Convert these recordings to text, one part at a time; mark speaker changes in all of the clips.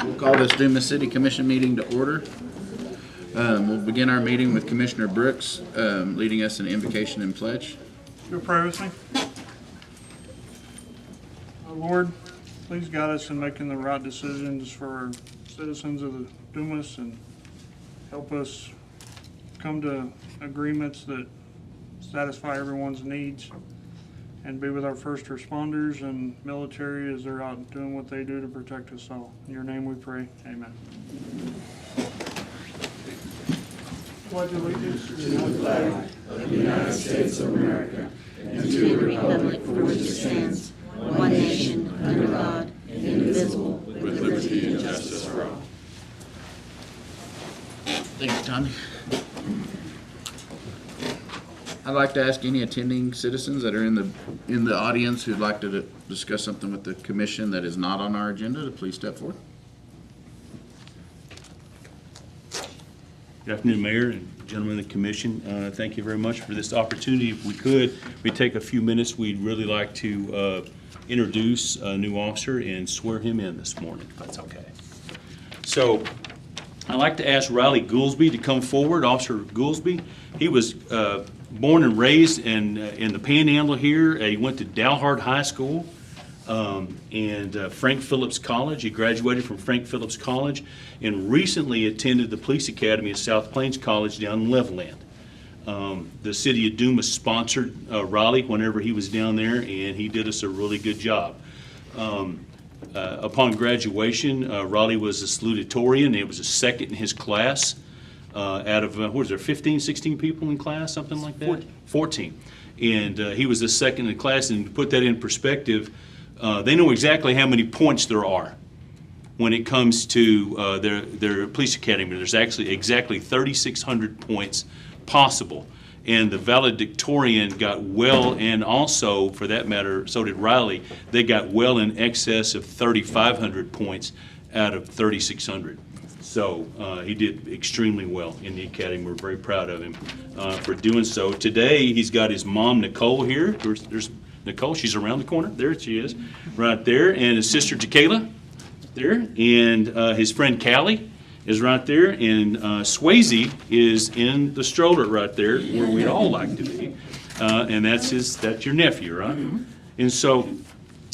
Speaker 1: We'll call this Dumas City Commission meeting to order. We'll begin our meeting with Commissioner Brooks leading us in invocation and pledge.
Speaker 2: You'll pray with me? Lord, please guide us in making the right decisions for our citizens of the Dumas and help us come to agreements that satisfy everyone's needs, and be with our first responders and military as they're out doing what they do to protect us all. In your name we pray, amen. Pledge allegiance to the flag
Speaker 3: of the United States of America and to the republic for which it stands, one nation, under God, indivisible, with liberty and justice for all.
Speaker 1: Thank you, Tommy. I'd like to ask any attending citizens that are in the audience who'd like to discuss something with the commission that is not on our agenda to please step forward.
Speaker 4: Good afternoon, Mayor and gentlemen of the Commission. Thank you very much for this opportunity. If we take a few minutes, we'd really like to introduce a new officer and swear him in this morning, if that's okay. So I'd like to ask Riley Goolsby to come forward. Officer Goolsby, he was born and raised in the Panhandle here. He went to Dalhart High School and Frank Phillips College. He graduated from Frank Phillips College and recently attended the Police Academy at South Plains College down in Levelland. The city of Dumas sponsored Riley whenever he was down there, and he did us a really good job. Upon graduation, Riley was a salutatorian. He was a second in his class. Out of, what was there, 15, 16 people in class, something like that? 14. And he was the second in class, and to put that in perspective, they know exactly how many points there are when it comes to their police academy. There's actually exactly 3,600 points possible. And the valedictorian got well, and also, for that matter, so did Riley, they got well in excess of 3,500 points out of 3,600. So he did extremely well in the academy. We're very proud of him for doing so. Today, he's got his mom, Nicole, here. There's Nicole. She's around the corner. There she is, right there. And his sister, Jaquela, there. And his friend, Callie, is right there. And Swayze is in the stroller right there, where we'd all like to be. And that's your nephew, right? And so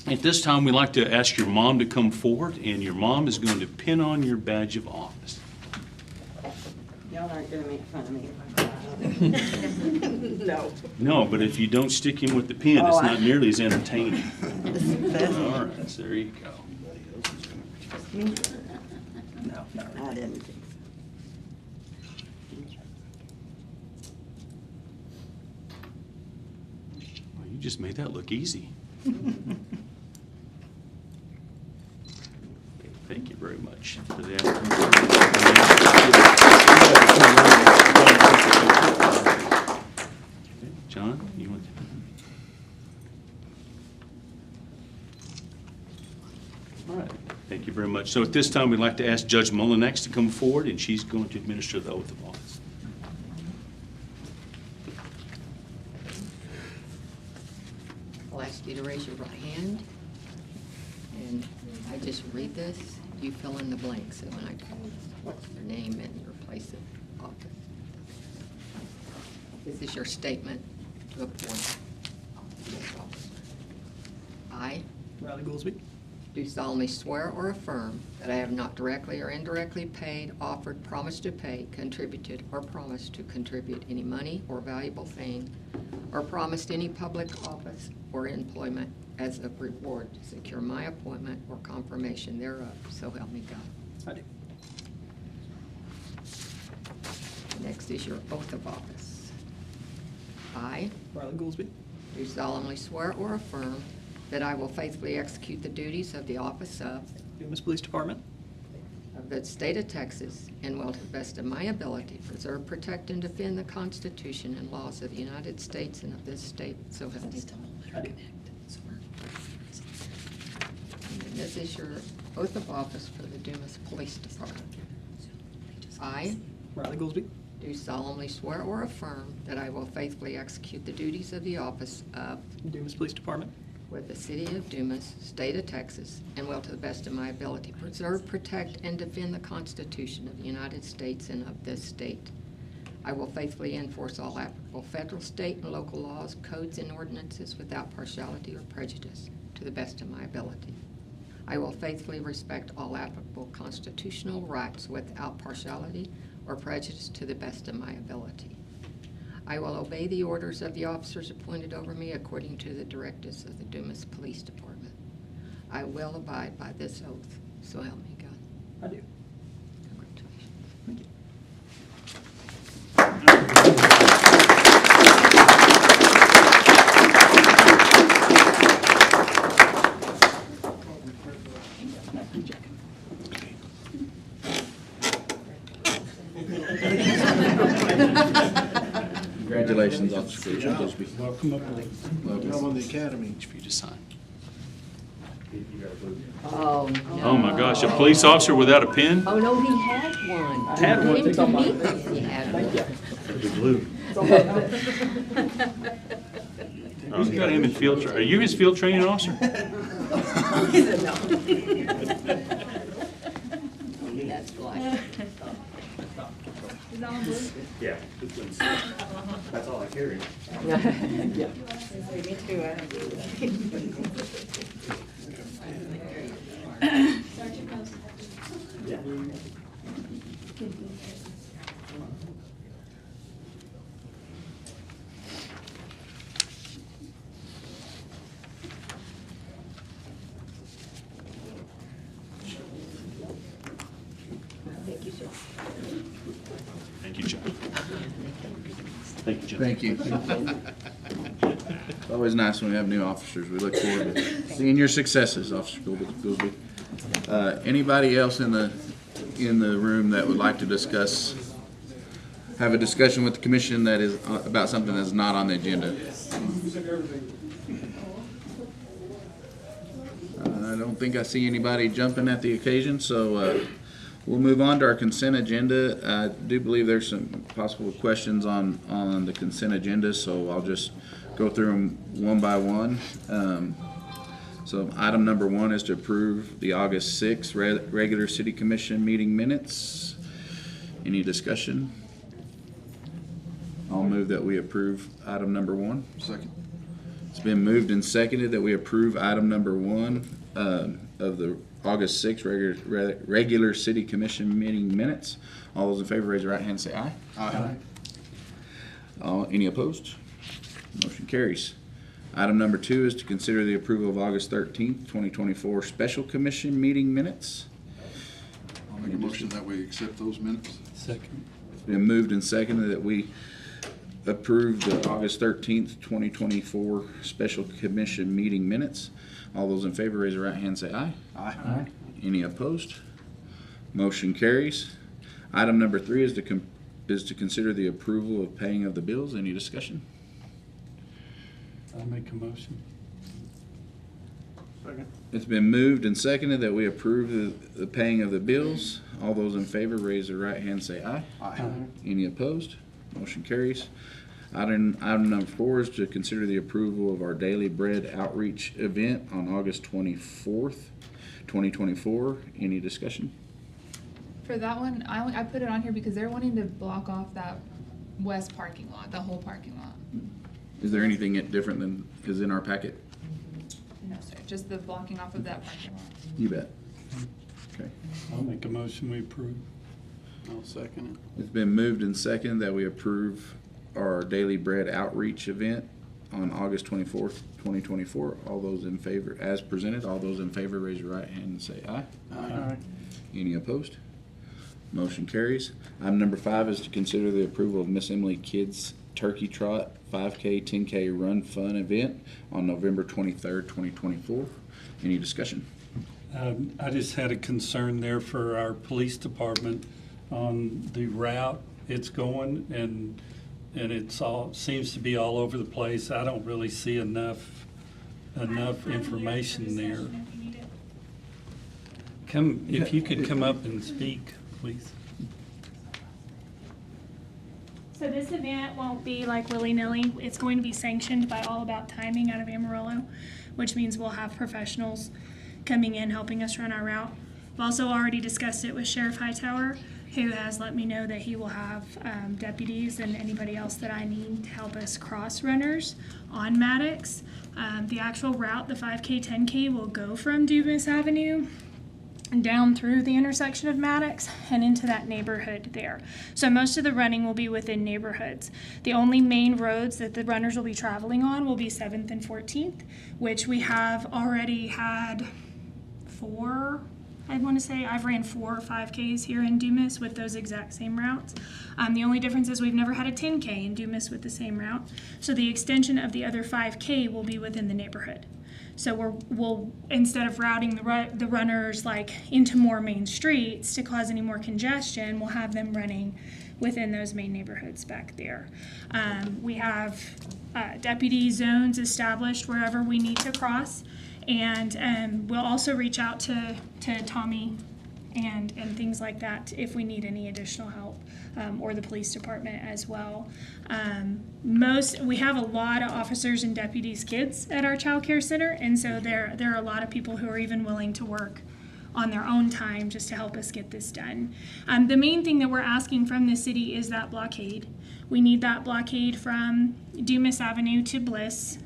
Speaker 4: at this time, we'd like to ask your mom to come forward, and your mom is going to pin on your badge of office.
Speaker 3: Y'all aren't going to make fun of me if I cry. No.
Speaker 4: No, but if you don't stick him with the pin, it's not nearly as entertaining.
Speaker 3: This is the best.
Speaker 4: All right, so there you go.
Speaker 3: Me? No, I didn't think
Speaker 4: Well, you just made that look easy. Thank you very much for that. John, you want to? All right, thank you very much. So at this time, we'd like to ask Judge Mullinex to come forward, and she's going to administer the oath of office.
Speaker 5: I'll ask you to raise your right hand, and I just read this. You fill in the blanks, and when I call, what's your name and your place of office. This is your statement to appoint this officer. I
Speaker 6: Riley Goolsby,
Speaker 5: do solemnly swear or affirm that I have not directly or indirectly paid, offered, promised to pay, contributed, or promised to contribute any money or valuable thing, or promised any public office or employment as a reward to secure my appointment or confirmation thereof, so help me God.
Speaker 6: I do.
Speaker 5: Next is your oath of office. I
Speaker 6: Riley Goolsby,
Speaker 5: do solemnly swear or affirm that I will faithfully execute the duties of the office of
Speaker 6: Dumas Police Department,
Speaker 5: the state of Texas, and will to the best of my ability preserve, protect, and defend the Constitution and laws of the United States and of this state, so help me God.
Speaker 6: I do.
Speaker 5: And this is your oath of office for the Dumas Police Department. I
Speaker 6: Riley Goolsby,
Speaker 5: do solemnly swear or affirm that I will faithfully execute the duties of the office of
Speaker 6: Dumas Police Department,
Speaker 5: with the City of Dumas, State of Texas, and will to the best of my ability preserve, protect, and defend the Constitution of the United States and of this state. I will faithfully enforce all applicable federal, state, and local laws, codes, and ordinances without partiality or prejudice to the best of my ability. I will faithfully respect all applicable constitutional rights without partiality or prejudice to the best of my ability. I will obey the orders of the officers appointed over me according to the directives of the Dumas Police Department. I will abide by this oath, so help me God.
Speaker 6: I do.
Speaker 5: Congratulations.
Speaker 1: Congratulations, Officer Billsby.
Speaker 7: Welcome aboard. Come on the academy.
Speaker 4: For you to sign.
Speaker 5: Oh, no.
Speaker 4: Oh my gosh, a police officer without a pen?
Speaker 5: Oh, no, he had one.
Speaker 4: Had one.
Speaker 5: Came to meet me. He had one.
Speaker 4: Blue. Oh, you got him in field Are you his field training officer?
Speaker 5: That's black.
Speaker 8: Yeah. That's all I carry.
Speaker 3: Me too, I don't do
Speaker 8: Yeah.
Speaker 5: Thank you, sir.
Speaker 4: Thank you, John. Thank you, John.
Speaker 1: Thank you. It's always nice when we have new officers. We look forward to seeing your successes, Officer Goolsby. Anybody else in the room that would like to have a discussion with the commission that is about something that's not on the agenda? I don't think I see anybody jumping at the occasion, so we'll move on to our consent agenda. I do believe there's some possible questions on the consent agenda, so I'll just go through them one by one. So item number 1 is to approve the August 6th regular city commission meeting minutes. Any discussion? I'll move that we approve item number 1.
Speaker 7: Second.
Speaker 1: It's been moved and seconded that we approve item number 1 of the August 6th regular city commission meeting minutes. All those in favor raise your right hand and say aye.
Speaker 7: Aye.
Speaker 1: Any opposed? Motion carries. Item number 2 is to consider the approval of August 13th, 2024 special commission meeting minutes.
Speaker 7: I'll make a motion that we accept those minutes.
Speaker 6: Second.
Speaker 1: It's been moved and seconded that we approve the August 13th, 2024 special commission meeting minutes. All those in favor raise your right hand and say aye.
Speaker 7: Aye.
Speaker 1: Any opposed? Motion carries. Item number 3 is to consider the approval of paying of the bills. Any discussion?
Speaker 6: I'll make a motion.
Speaker 2: Second.
Speaker 1: It's been moved and seconded that we approve the paying of the bills. All those in favor raise their right hand and say aye.
Speaker 7: Aye.
Speaker 1: Any opposed? Motion carries. Item number 4 is to consider the approval of our Daily Bread outreach event on August 24th, 2024. Any discussion?
Speaker 9: For that one, I put it on here because they're wanting to block off that west parking lot, the whole parking lot.
Speaker 1: Is there anything different than is in our packet?
Speaker 9: No, sir, just the blocking off of that parking lot.
Speaker 1: You bet. Okay.
Speaker 6: I'll make a motion we approve.
Speaker 7: I'll second
Speaker 1: It's been moved and seconded that we approve our Daily Bread outreach event on August 24th, 2024. All those in favor, as presented, all those in favor raise your right hand and say aye.
Speaker 7: it. Aye.
Speaker 1: Any opposed? Motion carries. Item number 5 is to consider the approval of Miss Emily Kids Turkey Trot 5K, 10K Run Fun event on November 23rd, 2024. Any discussion?
Speaker 6: I just had a concern there for our police department on the route it's going, and it's all, seems to be all over the place. I don't really see enough information there. If you could come up and speak, please.
Speaker 10: So this event won't be like willy-nilly. It's going to be sanctioned by All About Timing out of Amarillo, which means we'll have professionals coming in helping us run our route. I've also already discussed it with Sheriff Hightower, who has let me know that he will have deputies and anybody else that I need to help us cross runners on Maddox. The actual route, the 5K, 10K, will go from Dumas Avenue down through the intersection of Maddox and into that neighborhood there. So most of the running will be within neighborhoods. The only main roads that the runners will be traveling on will be 7th and 14th, which we have already had I've ran 4 or 5Ks here in Dumas with those exact same routes. The only difference is we've never had a 10K in Dumas with the same route. So the extension of the other 5K will be within the neighborhood. So we'll instead of routing the runners like into more main streets to cause any more congestion, we'll have them running within those main neighborhoods back there. We have deputy zones established wherever we need to cross, and we'll also reach out to Tommy and things like that if we need any additional help, or the police department as well. We have a lot of officers and deputies' kids at our child care center, and so there are a lot of people who are even willing to work on their own time just to help us get this done. The main thing that we're asking from the city is that blockade. We need that blockade from Dumas Avenue to Bliss,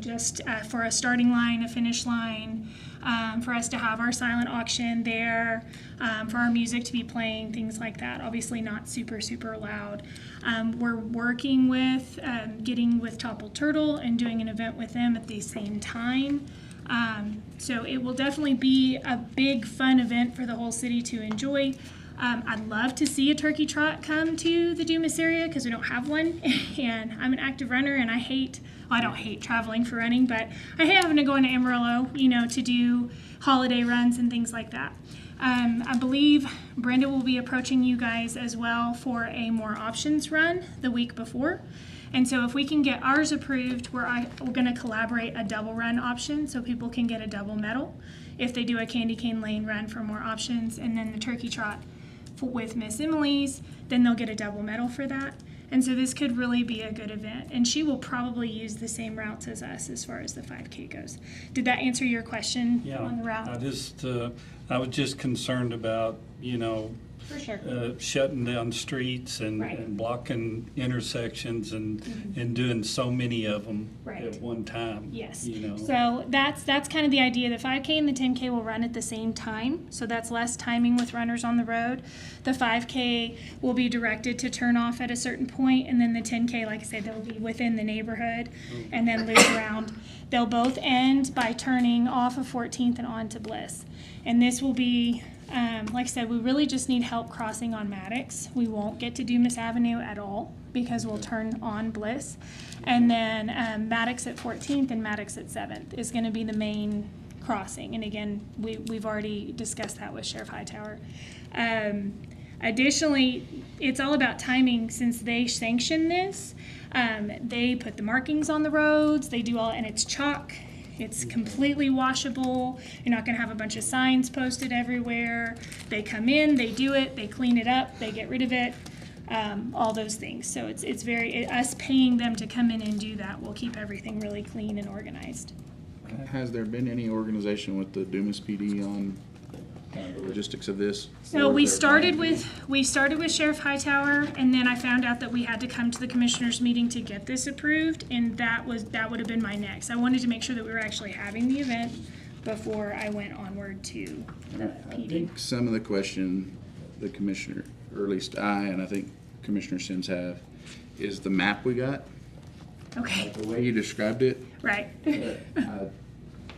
Speaker 10: just for a starting line, a finish line, for us to have our silent auction there, for our music to be playing, things like that. Obviously not super, super loud. We're working with, getting with Toppled Turtle and doing an event with them at the same time. So it will definitely be a big, fun event for the whole city to enjoy. I'd love to see a turkey trot come to the Dumas area because we don't have one. And I'm an active runner, and I don't hate traveling for running, but I hate having to go into Amarillo, to do holiday runs and things like that. I believe Brenda will be approaching you guys as well for a more options run the week before. And so if we can get ours approved, we're going to collaborate a double run option so people can get a double medal if they do a candy cane lane run for more options, and then the turkey trot with Miss Emily's, then they'll get a double medal for that. And so this could really be a good event, and she will probably use the same routes as us as far as the 5K goes. Did that answer your question on the route?
Speaker 6: I was just concerned about,
Speaker 10: For sure.
Speaker 6: Shutting down streets and blocking intersections and doing so many of them at one time.
Speaker 10: Yes. So that's kind of the idea. The 5K and the 10K will run at the same time, so that's less timing with runners on the road. The 5K will be directed to turn off at a certain point, and then the 10K, like I said, they'll be within the neighborhood and then loop around. They'll both end by turning off of 14th and on to Bliss. And this will be, like I said, we really just need help crossing on Maddox. We won't get to Dumas Avenue at all because we'll turn on Bliss. And then Maddox at 14th and Maddox at 7th is going to be the main crossing. And again, we've already discussed that with Sheriff Hightower. Additionally, it's all about timing since they sanction this. They put the markings on the roads, they do all, and it's chalk. It's completely washable. You're not going to have a bunch of signs posted everywhere. They come in, they do it, they clean it up, they get rid of it, all those things. So it's us paying them to come in and do that will keep everything really clean and organized.
Speaker 1: Has there been any organization with the Dumas PD on the logistics of this?
Speaker 10: So we started with Sheriff Hightower, and then I found out that we had to come to the commissioners meeting to get this approved, and that would have been my next. I wanted to make sure that we were actually having the event before I went onward to the
Speaker 1: I
Speaker 10: PD.
Speaker 1: think some of the question the commissioner, or at least I, and I think Commissioner Sims have, is the map we got.
Speaker 10: Okay.
Speaker 1: The way you described it,
Speaker 10: Right.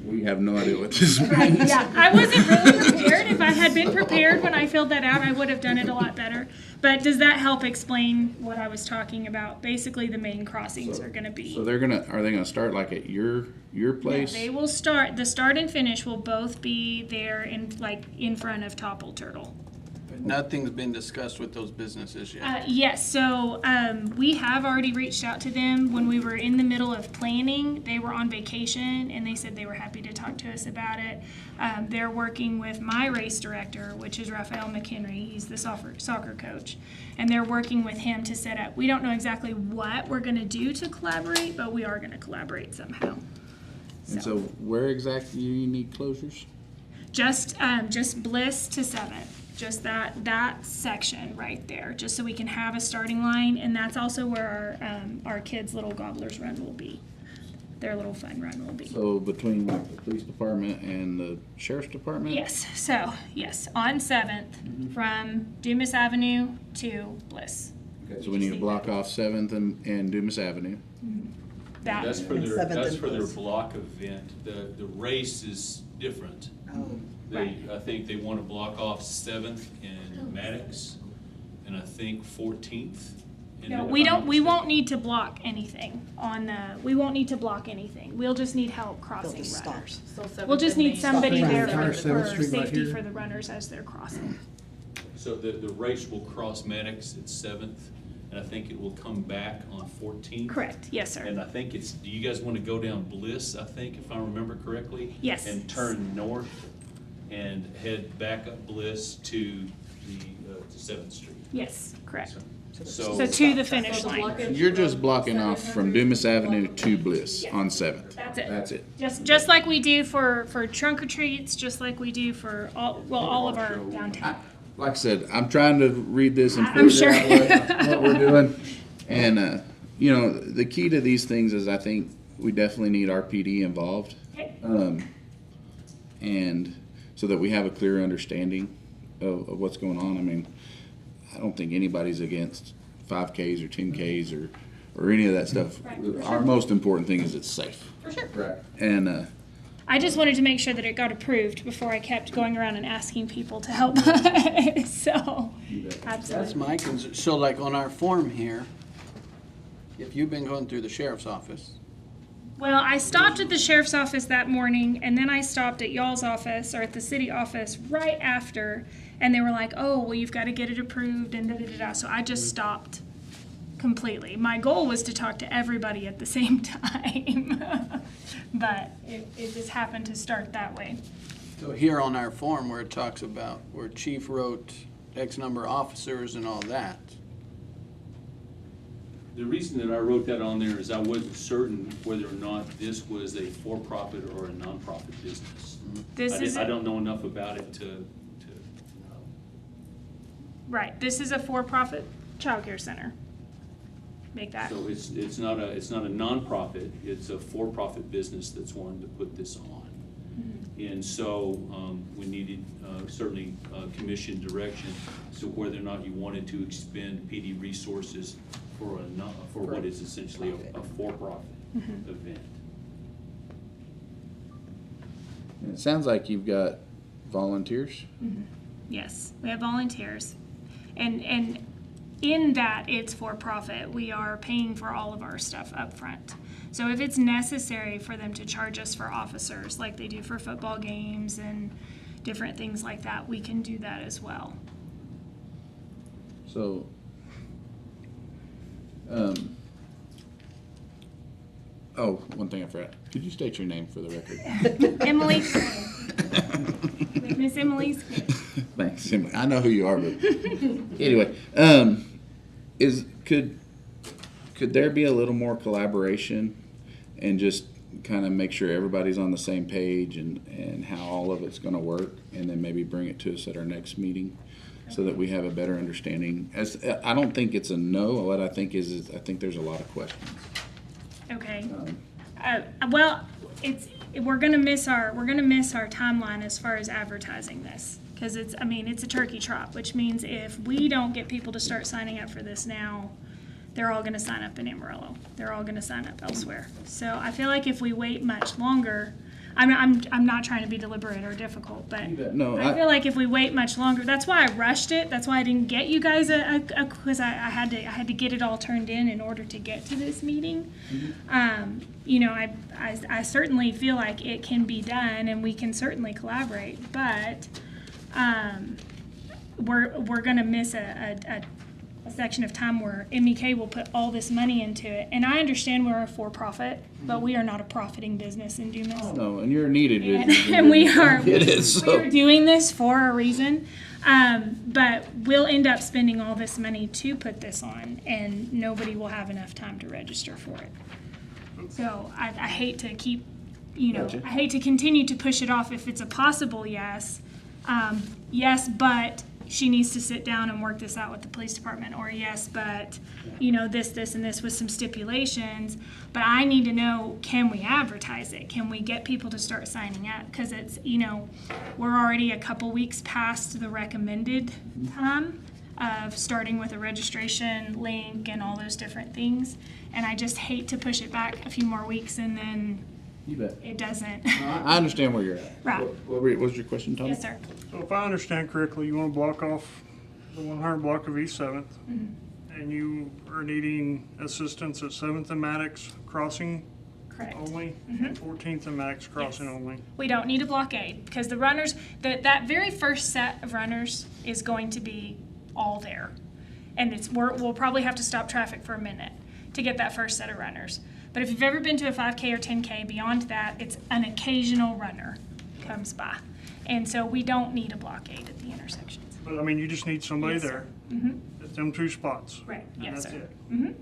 Speaker 1: we have no idea what this means.
Speaker 10: Right, yeah. I wasn't really prepared. If I had been prepared when I filled that out, I would have done it a lot better. But does that help explain what I was talking about? Basically, the main crossings are going to be.
Speaker 1: So are they gonna start like at your place?
Speaker 10: Yeah, they will start. The start and finish will both be there in front of Toppled Turtle.
Speaker 11: Nothing's been discussed with those businesses yet.
Speaker 10: Yes, so we have already reached out to them. When we were in the middle of planning, they were on vacation, and they said they were happy to talk to us about it. They're working with my race director, which is Raphael McHenry. He's the soccer coach. And they're working with him to set up. We don't know exactly what we're going to do to collaborate, but we are going to collaborate somehow.
Speaker 1: And so where exactly do you need closures?
Speaker 10: Just Bliss to 7th. Just that section right there, just so we can have a starting line, and that's also where our kids' little Gobblers Run will be. Their little fun run will be.
Speaker 1: So between like the police department and the sheriff's department?
Speaker 10: Yes, so, yes, on 7th, from Dumas Avenue to Bliss.
Speaker 1: Okay, so we need to block off 7th and Dumas Avenue.
Speaker 10: That,
Speaker 4: That's for
Speaker 3: And
Speaker 4: their,
Speaker 3: seventh
Speaker 4: that's
Speaker 3: and
Speaker 4: for their
Speaker 3: Bliss.
Speaker 4: block event. The race is different. I think they want to block off 7th and Maddox, and I think 14th. And
Speaker 10: no,
Speaker 4: then
Speaker 10: we
Speaker 4: if I'm
Speaker 10: don't,
Speaker 4: not
Speaker 10: we won't
Speaker 4: mistaken-
Speaker 10: need to block anything on the, we won't need to block anything. We'll just need help crossing
Speaker 3: just stop.
Speaker 10: runners. We'll just need somebody
Speaker 7: Stop.
Speaker 10: there
Speaker 7: Right,
Speaker 10: for
Speaker 7: 7th Street right
Speaker 10: safety
Speaker 7: here.
Speaker 10: for the runners as they're crossing.
Speaker 4: So the race will cross Maddox at 7th, and I think it will come back on 14th.
Speaker 10: Correct, yes, sir.
Speaker 4: And I think it's, do you guys want to go down Bliss, I think, if I remember correctly?
Speaker 10: Yes.
Speaker 4: And turn north and head back up Bliss to to 7th Street.
Speaker 10: Yes, correct.
Speaker 4: So
Speaker 10: So to the finish line.
Speaker 1: You're just blocking off from Dumas Avenue to Bliss on 7th.
Speaker 10: That's it.
Speaker 1: That's it.
Speaker 10: Just like we do for trunk or treats, just like we do for all of our downtown.
Speaker 1: Like I said, I'm trying to read this and
Speaker 10: I'm
Speaker 1: figure
Speaker 10: sure.
Speaker 1: out what we're doing. And, you know, the key to these things is I think we definitely need RPD involved.
Speaker 10: Okay.
Speaker 1: And so that we have a clear understanding of what's going on. I mean, I don't think anybody's against 5Ks or 10Ks or any of that stuff.
Speaker 10: Right, for
Speaker 1: Our most important thing is it's safe.
Speaker 10: For sure.
Speaker 1: Right. And,
Speaker 10: I just wanted to make sure that it got approved before I kept going around and asking people to help. So,
Speaker 11: That's
Speaker 10: absolutely.
Speaker 11: my concern. So like on our form here, if you've been going through the sheriff's office,
Speaker 10: Well, I stopped at the sheriff's office that morning, and then I stopped at y'all's office, or at the city office, right after, and they were like, oh, well, you've got to get it approved, and da-da-da-da. So I just stopped completely. My goal was to talk to everybody at the same time, but it just happened to start that way.
Speaker 11: so here on our form where it talks about, where chief wrote X number of officers and all that,
Speaker 4: the reason that I wrote that on there is I wasn't certain whether or not this was a for-profit or a nonprofit business.
Speaker 10: This is,
Speaker 4: I don't know enough about it to
Speaker 10: right, this is a for-profit childcare center. Make that,
Speaker 4: So it's not a nonprofit, it's a for-profit business that's wanting to put this on. And so, we needed, certainly, commission direction as to whether or not you wanted to expend PD resources for for what is essentially a for-profit event.
Speaker 1: it sounds like you've got volunteers.
Speaker 10: yes, we have volunteers. And in that it's for profit, we are paying for all of our stuff up front. So if it's necessary for them to charge us for officers, like they do for football games and different things like that, we can do that as well.
Speaker 1: So, one thing I forgot. Could you state your name for the record?
Speaker 10: Emily, Miss Emily's,
Speaker 1: Thanks, Emily. I know who you are, but anyway, could there be a little more collaboration and just kind of make sure everybody's on the same page and how all of it's going to work, and then maybe bring it to us at our next meeting so that we have a better understanding? I don't think it's a no. What I think is I think there's a lot of questions.
Speaker 10: okay. Well, we're gonna miss our timeline as far as advertising this, because it's a turkey trot, which means if we don't get people to start signing up for this now, they're all gonna sign up in Amarillo. They're all gonna sign up elsewhere. So I feel like if we wait much longer, I'm not trying to be deliberate or difficult, but
Speaker 1: No,
Speaker 10: I feel like if we wait much longer, that's why I rushed it. That's why I didn't get you guys because I had to get it all turned in order to get to this meeting. I certainly feel like it can be done and we can certainly collaborate, but we're gonna miss a section of time where MEK will put all this money into it. And I understand we're a for-profit, but we are not a profiting business in Dumas.
Speaker 1: No, and you're a needed
Speaker 10: And,
Speaker 1: business.
Speaker 10: and we are,
Speaker 1: It is,
Speaker 10: we are
Speaker 1: so.
Speaker 10: doing this for a reason. But we'll end up spending all this money to put this on, and nobody will have enough time to register for it. So I hate to keep,
Speaker 1: Gotcha.
Speaker 10: I hate to continue to push it off if it's a possible yes. Yes, but she needs to sit down and work this out with the police department, or yes, but, this, and this with some stipulations. But I need to know, can we advertise it? Can we get people to start signing up? Because it's, we're already a couple weeks past the recommended time of starting with a registration link and all those different things. And I just hate to push it back a few more weeks and then
Speaker 1: You bet.
Speaker 10: it doesn't.
Speaker 1: I understand where you're at.
Speaker 10: Right.
Speaker 1: What was your question, Tom?
Speaker 10: Yes, sir.
Speaker 2: So if I understand correctly, you want to block off the 100 block of East 7th, and you are needing assistance at 7th and Maddox crossing
Speaker 10: Correct.
Speaker 2: only, and 14th and Maddox crossing
Speaker 10: Yes.
Speaker 2: only.
Speaker 10: We don't need a blockade because the runners, that very first set of runners is going to be all there. And we'll probably have to stop traffic for a minute to get that first set of runners. But if you've ever been to a 5K or 10K, beyond that, it's an occasional runner comes by. And so we don't need a blockade at the intersections.
Speaker 2: But I mean, you just need somebody
Speaker 10: Yes,
Speaker 2: there
Speaker 10: sir.
Speaker 2: at them two spots.
Speaker 10: Right,
Speaker 2: And
Speaker 10: yes,
Speaker 2: that's
Speaker 10: sir.
Speaker 2: it.
Speaker 10: Mm-hmm.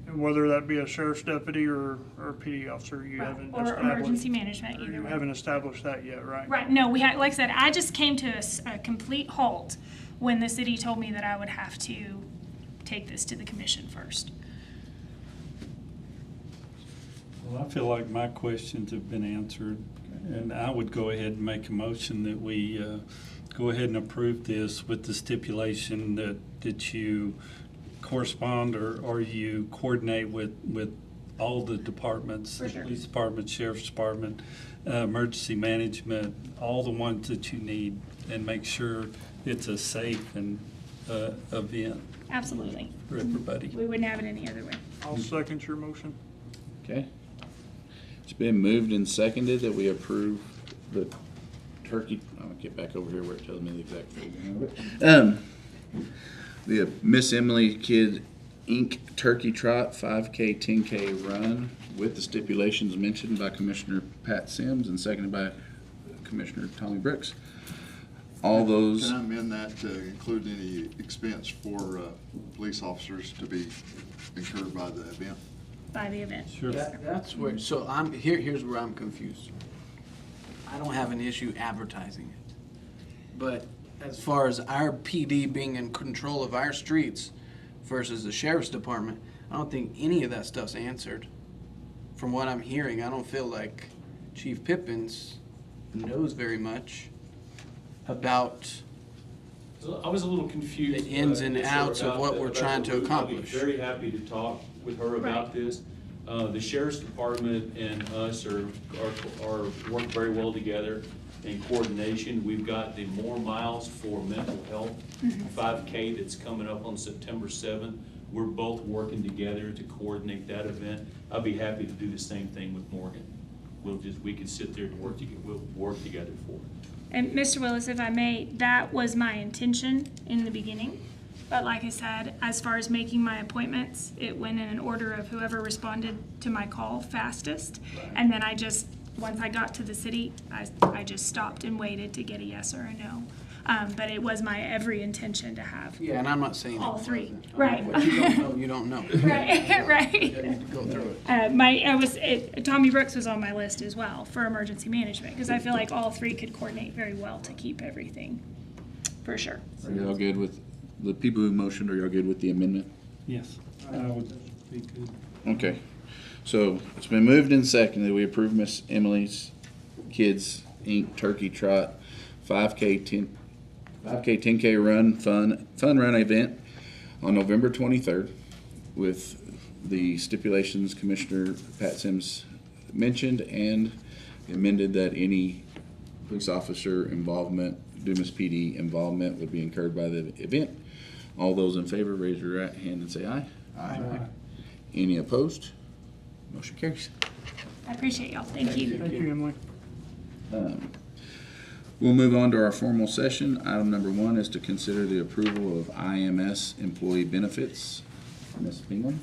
Speaker 2: And whether that be a sheriff's deputy or a PD officer, you
Speaker 10: Right.
Speaker 2: haven't
Speaker 10: Or
Speaker 2: established.
Speaker 10: emergency management,
Speaker 2: or
Speaker 10: either
Speaker 2: You
Speaker 10: way.
Speaker 2: haven't established that yet, right?
Speaker 10: Right, no, like I said, I just came to a complete halt when the city told me that I would have to take this to the commission first.
Speaker 6: Well, I feel like my questions have been answered, and I would go ahead and make a motion that we go ahead and approve this with the stipulation that you correspond or you coordinate with all the departments,
Speaker 10: For
Speaker 6: the
Speaker 10: sure.
Speaker 6: police department, sheriff's department, emergency management, all the ones that you need, and make sure it's a safe and event
Speaker 10: Absolutely.
Speaker 6: for everybody.
Speaker 10: We wouldn't have it any other way.
Speaker 2: I'll second your motion.
Speaker 1: Okay. It's been moved and seconded that we approve the turkey, I'll get back over here where it tells me the exact thing. The Miss Emily Kid Inc. Turkey Trot 5K, 10K run with the stipulations mentioned by Commissioner Pat Sims and seconded by Commissioner Tommy Brooks. All those,
Speaker 7: Can I amend that to include any expense for police officers to be incurred by the event?
Speaker 10: By the event.
Speaker 6: Sure.
Speaker 11: That's where, so here's where I'm confused. I don't have an issue advertising it. But as far as our PD being in control of our streets versus the sheriff's department, I don't think any of that stuff's answered. From what I'm hearing, I don't feel like Chief Pippins knows very much about
Speaker 4: So I was a little confused.
Speaker 11: The ins and
Speaker 4: Yes, sir,
Speaker 11: outs of
Speaker 4: about
Speaker 11: what
Speaker 4: the-
Speaker 11: we're
Speaker 4: about
Speaker 11: trying
Speaker 4: the
Speaker 11: to
Speaker 4: route. I'll
Speaker 11: accomplish.
Speaker 4: be very happy to talk with her about this. The sheriff's department and us are work very well together in coordination. We've got the More Miles for Mental Health 5K that's coming up on September 7th. We're both working together to coordinate that event. I'll be happy to do the same thing with Morgan. We can sit there and we'll work together for it.
Speaker 10: And Mr. Willis, if I may, that was my intention in the beginning. But like I said, as far as making my appointments, it went in an order of whoever responded to my call fastest. And then once I got to the city, I just stopped and waited to get a yes or a no. But it was my every intention to have
Speaker 11: Yeah, and I'm not saying
Speaker 10: all
Speaker 11: it
Speaker 10: three.
Speaker 11: wasn't.
Speaker 10: Right.
Speaker 11: What you don't know, you don't know.
Speaker 10: Right, right.
Speaker 11: You need to go through it.
Speaker 10: Tommy Brooks was on my list as well for emergency management, because I feel like all three could coordinate very well to keep everything, for sure.
Speaker 1: are y'all good with, the people who motioned, are y'all good with the amendment?
Speaker 6: Yes, I would be good.
Speaker 1: Okay, so it's been moved and seconded that we approve Miss Emily's Kids Inc. Turkey Trot 5K, 10K run, fun run event on November 23rd with the stipulations Commissioner Pat Sims mentioned and amended that any police officer involvement, Dumas PD involvement would be incurred by the event. All those in favor, raise your right hand and say aye.
Speaker 7: Aye.
Speaker 1: Any opposed? Motion carries.
Speaker 10: I appreciate y'all. Thank you.
Speaker 2: Thank you, Emily.
Speaker 1: We'll move on to our formal session. Item number 1 is to consider the approval of IMS employee benefits. Ms. Bingham?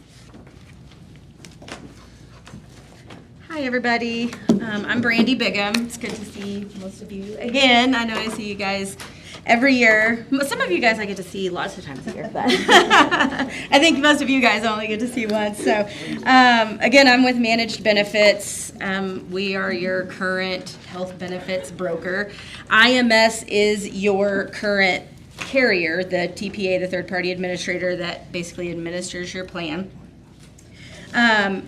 Speaker 3: Hi, everybody. I'm Brandy Bigham. It's good to see most of you again. I know I see you guys every year. Some of you guys I get to see lots of times a year, but I think most of you guys only get to see once. So, again, I'm with Managed Benefits. We are your current health benefits broker. IMS is your current carrier, the TPA, the third-party administrator that basically administers your plan.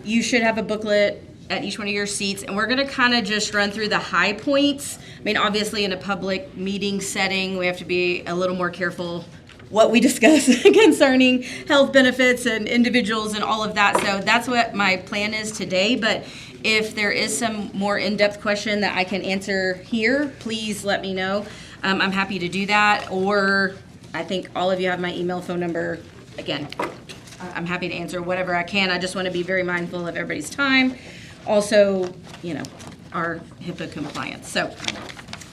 Speaker 3: You should have a booklet at each one of your seats, and we're going to kind of just run through the high points. I mean, obviously in a public meeting setting, we have to be a little more careful what we discuss concerning health benefits and individuals and all of that. So that's what my plan is today. But if there is some more in-depth question that I can answer here, please let me know. I'm happy to do that. Or I think all of you have my email, phone number. Again, I'm happy to answer whatever I can. I just want to be very mindful of everybody's time. Also, our HIPAA compliance. So,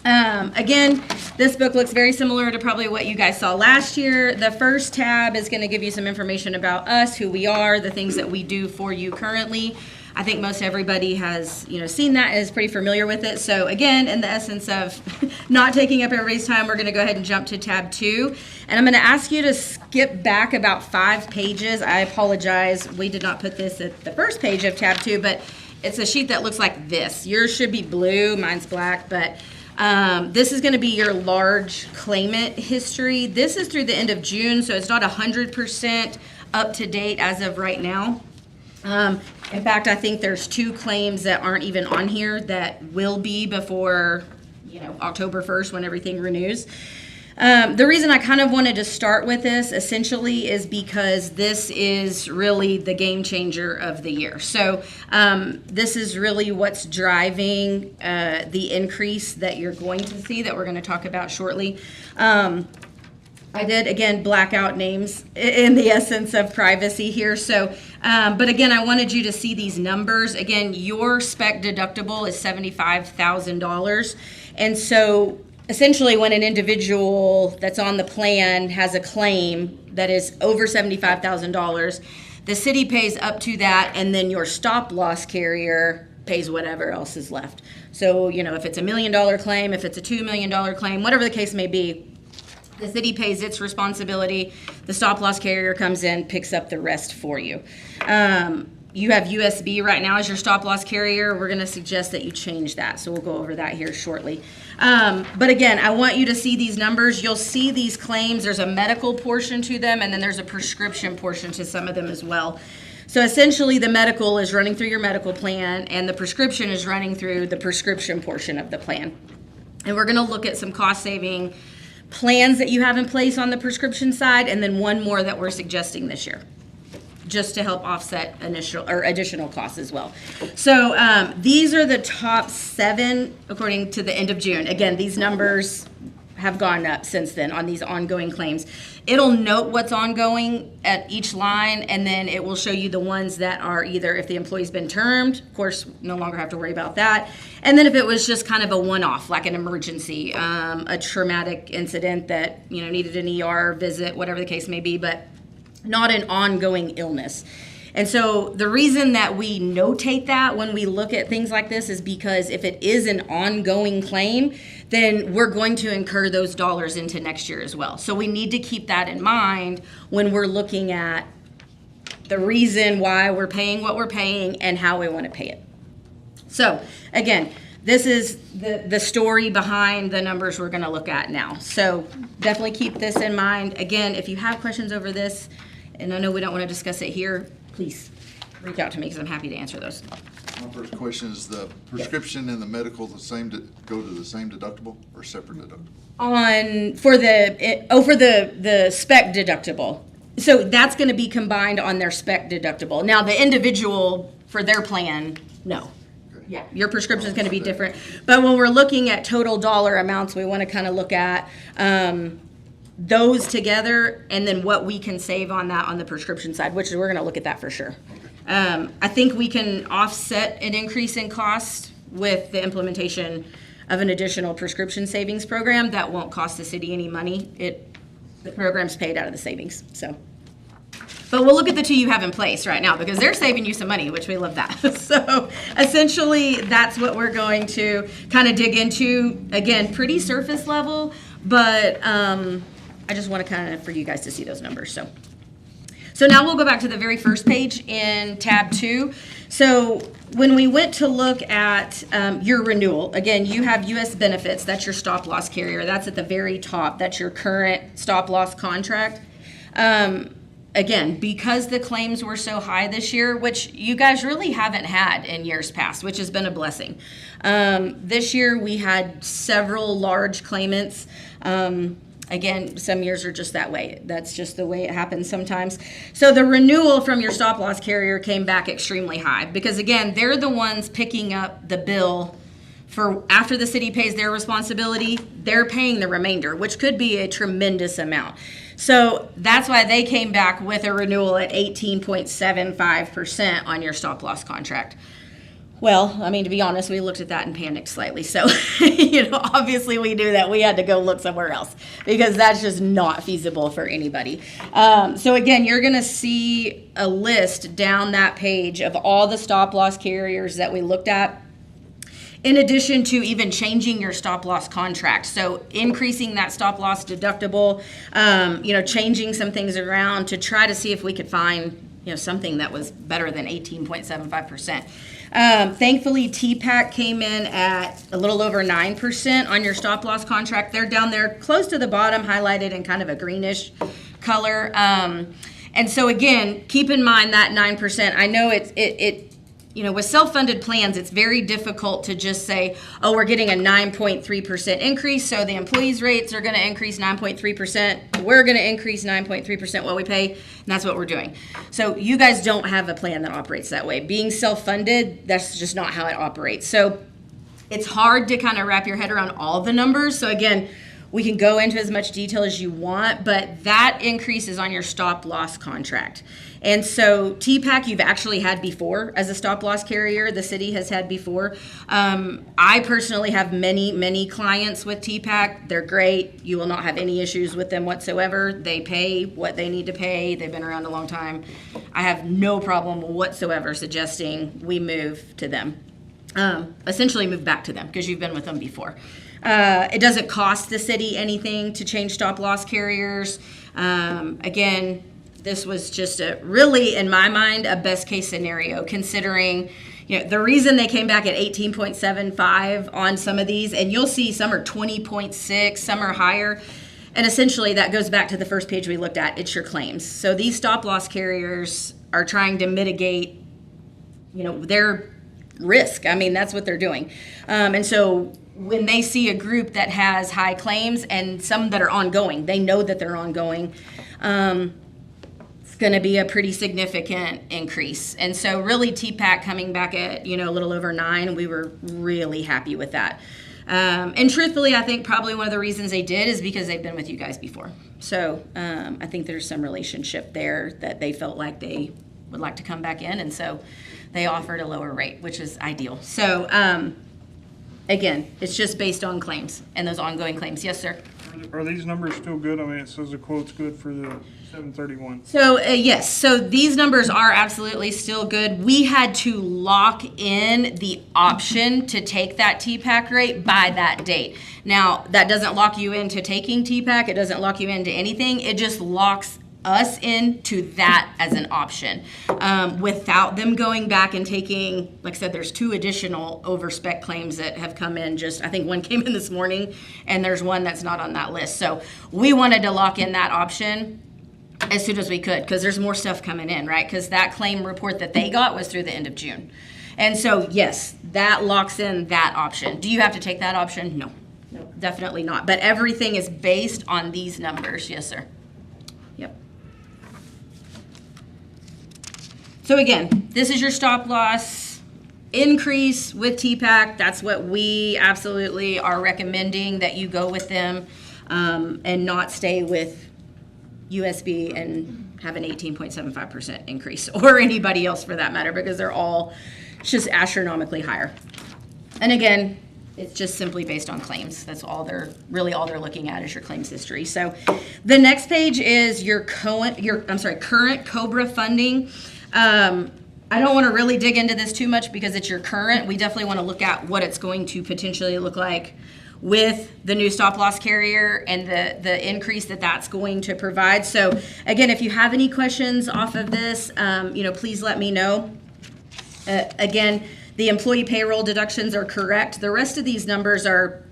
Speaker 3: again, this book looks very similar to probably what you guys saw last year. The first tab is going to give you some information about us, who we are, the things that we do for you currently. I think most everybody has, seen that and is pretty familiar with it. So again, in the essence of not taking up everybody's time, we're going to go ahead and jump to tab 2. And I'm going to ask you to skip back about 5 pages. I apologize. We did not put this at the first page of tab 2, but it's a sheet that looks like this. Yours should be blue, mine's black, but this is going to be your large claimant history. This is through the end of June, so it's not 100% up to date as of right now. In fact, I think there's 2 claims that aren't even on here that will be before, October 1st when everything renews. The reason I kind of wanted to start with this essentially is because this is really the game changer of the year. So this is really what's driving the increase that you're going to see that we're going to talk about shortly. I did, again, black out names in the essence of privacy here. So, but again, I wanted you to see these numbers. Again, your spec deductible is $75,000. And so essentially when an individual that's on the plan has a claim that is over $75,000, the city pays up to that, and then your stop loss carrier pays whatever else is left. So, if it's $1 million claim, if it's a $2 million claim, whatever the case may be, the city pays its responsibility. The stop loss carrier comes in, picks up the rest for you. You have USB right now as your stop loss carrier. We're going to suggest that you change that. So we'll go over that here shortly. But again, I want you to see these numbers. You'll see these claims. There's a medical portion to them, and then there's a prescription portion to some of them as well. So essentially, the medical is running through your medical plan, and the prescription is running through the prescription portion of the plan. And we're going to look at some cost-saving plans that you have in place on the prescription side, and then one more that we're suggesting this year, just to help offset additional costs as well. So these are the top 7 according to the end of June. Again, these numbers have gone up since then on these ongoing claims. It'll note what's ongoing at each line, and then it will show you the ones that are either if the employee's been termed, of course, no longer have to worry about that. And then if it was just kind of a one-off, like an emergency, a traumatic incident that, needed an ER visit, whatever the case may be, but not an ongoing illness. And so the reason that we notate that when we look at things like this is because if it is an ongoing claim, then we're going to incur those dollars into next year as well. So we need to keep that in mind when we're looking at the reason why we're paying what we're paying and how we want to pay it. So again, this is the story behind the numbers we're going to look at now. So definitely keep this in mind. Again, if you have questions over this, and I know we don't want to discuss it here, please reach out to me because I'm happy to answer those.
Speaker 7: My first question is the prescription and the medical go to the same deductible or separate deductible?
Speaker 3: For the spec deductible. So that's going to be combined on their spec deductible. Now the individual for their plan, no.
Speaker 7: Okay.
Speaker 3: Yeah, your prescription is going to be different. But when we're looking at total dollar amounts, we want to kind of look at those together and then what we can save on that on the prescription side, which we're going to look at that for sure. I think we can offset an increase in cost with the implementation of an additional prescription savings program that won't cost the city any money. The program's paid out of the savings, so. But we'll look at the two you have in place right now because they're saving you some money, which we love that. So essentially, that's what we're going to kind of dig into. Again, pretty surface level, but I just want to kind of for you guys to see those numbers. So now we'll go back to the very first page in tab 2. So when we went to look at your renewal, again, you have U.S. benefits. That's your stop loss carrier. That's at the very top. That's your current stop loss contract. Again, because the claims were so high this year, which you guys really haven't had in years past, which has been a blessing. This year we had several large claimants. Again, some years are just that way. That's just the way it happens sometimes. So the renewal from your stop loss carrier came back extremely high because, again, they're the ones picking up the bill for after the city pays their responsibility, they're paying the remainder, which could be a tremendous amount. So that's why they came back with a renewal at 18.75% on your stop loss contract. Well, I mean, to be honest, we looked at that and panicked slightly. So, obviously we knew that we had to go look somewhere else because that's just not feasible for anybody. So again, you're going to see a list down that page of all the stop loss carriers that we looked at, in addition to even changing your stop loss contract. So increasing that stop loss deductible, changing some things around to try to see if we could find, something that was better than 18.75%. Thankfully, TPAC came in at a little over 9% on your stop loss contract. They're down there close to the bottom, highlighted in kind of a greenish color. And so again, keep in mind that 9%. I know with self-funded plans, it's very difficult to just say, oh, we're getting a 9.3% increase, so the employees' rates are going to increase 9.3%. We're going to increase 9.3% what we pay, and that's what we're doing. So you guys don't have a plan that operates that way. Being self-funded, that's just not how it operates. So it's hard to kind of wrap your head around all the numbers. So again, we can go into as much detail as you want, but that increase is on your stop loss contract. And so TPAC you've actually had before as a stop loss carrier. The city has had before. I personally have many clients with TPAC. They're great. You will not have any issues with them whatsoever. They pay what they need to pay. They've been around a long time. I have no problem whatsoever suggesting we move to them. Essentially move back to them because you've been with them before. It doesn't cost the city anything to change stop loss carriers. Again, this was just really, in my mind, a best case scenario considering, the reason they came back at 18.75 on some of these, and you'll see some are 20.6, some are higher. And essentially that goes back to the first page we looked at. It's your claims. So these stop loss carriers are trying to mitigate, their risk. I mean, that's what they're doing. And so when they see a group that has high claims and some that are ongoing, they know that they're ongoing, it's going to be a pretty significant increase. And so really TPAC coming back at, a little over 9, we were really happy with that. And truthfully, I think probably one of the reasons they did is because they've been with you guys before. So I think there's some relationship there that they felt like they would like to come back in. And so they offered a lower rate, which is ideal. So again, it's just based on claims and those ongoing claims. Yes, sir.
Speaker 2: Are these numbers still good? I mean, it says the quote's good for the 731.
Speaker 3: So yes, so these numbers are absolutely still good. We had to lock in the option to take that TPAC rate by that date. Now, that doesn't lock you into taking TPAC. It doesn't lock you into anything. It just locks us into that as an option without them going back and taking, like I said, there's 2 additional overspec claims that have come in. I think one came in this morning and there's one that's not on that list. So we wanted to lock in that option as soon as we could because there's more stuff coming in, right? Because that claim report that they got was through the end of June. And so yes, that locks in that option. Do you have to take that option? No, definitely not. But everything is based on these numbers. Yes, sir. Yep. So again, this is your stop loss increase with TPAC. That's what we absolutely are recommending, that you go with them and not stay with USB and have an 18.75% increase, or anybody else for that matter, because they're all just astronomically higher. And again, It's just simply based on claims. That's all they're looking at is your claims history. So the next page is your current COBRA funding. I don't want to really dig into this too much because it's your current. We definitely want to look at what it's going to potentially look like with the new stop loss carrier and the increase that's going to provide. So again, if you have any questions off of this, please let me know. Again, the employee payroll deductions are correct. The rest of these numbers are,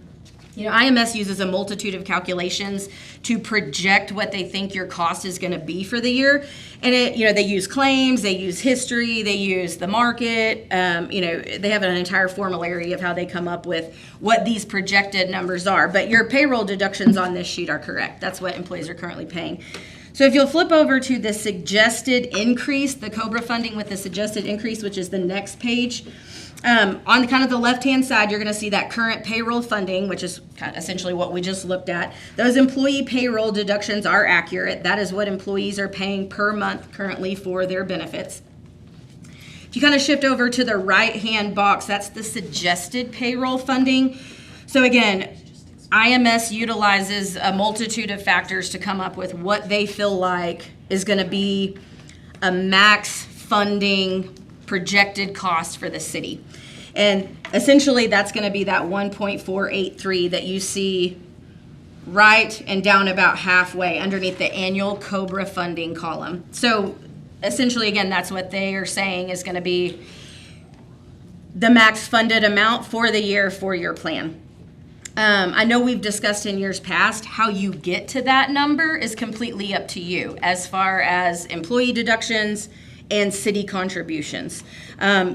Speaker 3: IMS uses a multitude of calculations to project what they think your cost is going to be for the year. And they use claims, they use history, they use the market. They have an entire formulary of how they come up with what these projected numbers are. But your payroll deductions on this sheet are correct. That's what employees are currently paying. So if you'll flip over to the suggested increase, the COBRA funding with the suggested increase, which is the next page, on kind of the left-hand side, you're going to see that current payroll funding, which is kind of essentially what we just looked at. Those employee payroll deductions are accurate. That is what employees are paying per month currently for their benefits. If you kind of shift over to the right-hand box, that's the suggested payroll funding. So again, IMS utilizes a multitude of factors to come up with what they feel like is going to be a max funding projected cost for the city. And essentially that's going to be that 1.483 that you see right and down about halfway underneath the annual COBRA funding column. So essentially, again, that's what they are saying is going to be the max funded amount for the year for your plan. I know we've discussed in years past how you get to that number is completely up to you as far as employee deductions and city contributions.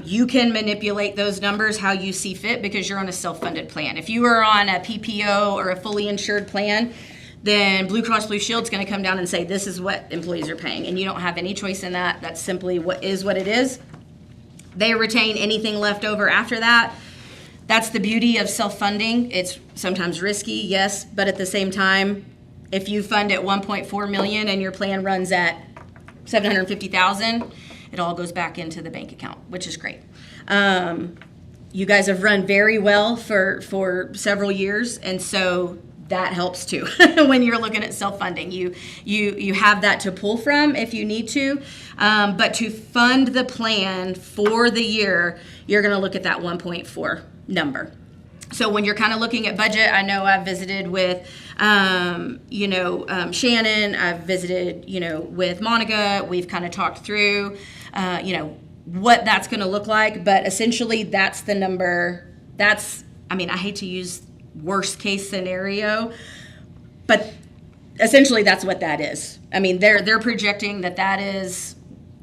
Speaker 3: You can manipulate those numbers how you see fit because you're on a self-funded plan. If you are on a PPO or a fully insured plan, then Blue Cross Blue Shield's going to come down and say this is what employees are paying, and you don't have any choice in that. That's simply what it is. They retain anything left over after that. That's the beauty of self-funding. It's sometimes risky, yes, but at the same time, if you fund at 1.4 million and your plan runs at 750,000, it all goes back into the bank account, which is great. You guys have run very well for several years, and so that helps too. When you're looking at self-funding, you have that to pull from if you need to, but to fund the plan for the year, you're going to look at that 1.4 number. So when you're kind of looking at budget, I know I've visited with, Shannon, I've visited, with Monica. We've kind of talked through, what that's going to look like. But essentially, that's the number. I hate to use worst case scenario, but essentially that's what that is. They're projecting that is,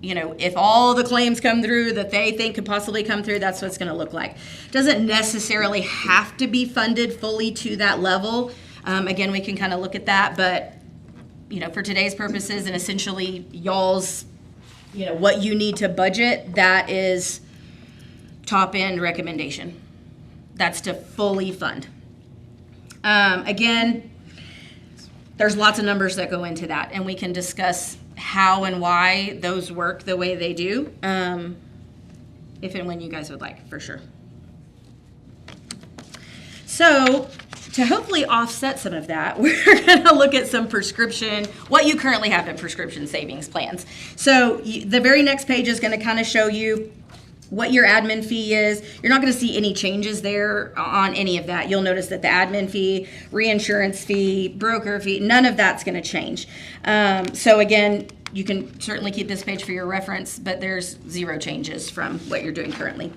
Speaker 3: if all the claims come through that they think could possibly come through, that's what it's going to look like. Doesn't necessarily have to be funded fully to that level. Again, we can kind of look at that, but, for today's purposes and essentially y'all's, what you need to budget, that is top end recommendation. That's to fully fund. Again, there's lots of numbers that go into that, and we can discuss how and why those work the way they do, if and when you guys would like, for sure. So to hopefully offset some of that, we're going to look at some what you currently have in prescription savings plans. So the very next page is going to kind of show you what your admin fee is. You're not going to see any changes there on any of that. You'll notice that the admin fee, reinsurance fee, broker fee, none of that's going to change. So again, you can certainly keep this page for your reference, but there's zero changes from what you're doing currently.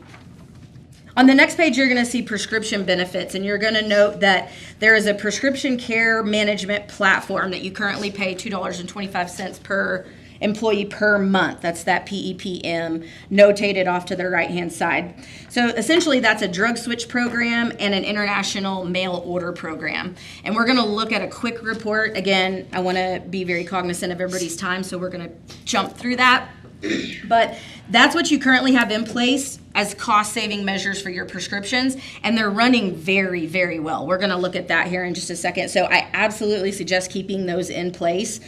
Speaker 3: On the next page, you're going to see prescription benefits, and you're going to note that there is a prescription care management platform that you currently pay $2.25 per employee per month. That's that PEPM notated off to the right-hand side. So essentially, that's a drug switch program and an international mail order program. And we're going to look at a quick report. Again, I want to be very cognizant of everybody's time, so we're going to jump through that. But that's what you currently have in place as cost-saving measures for your prescriptions, and they're running very, very well. We're going to look at that here in just a second. So I absolutely suggest keeping those in place.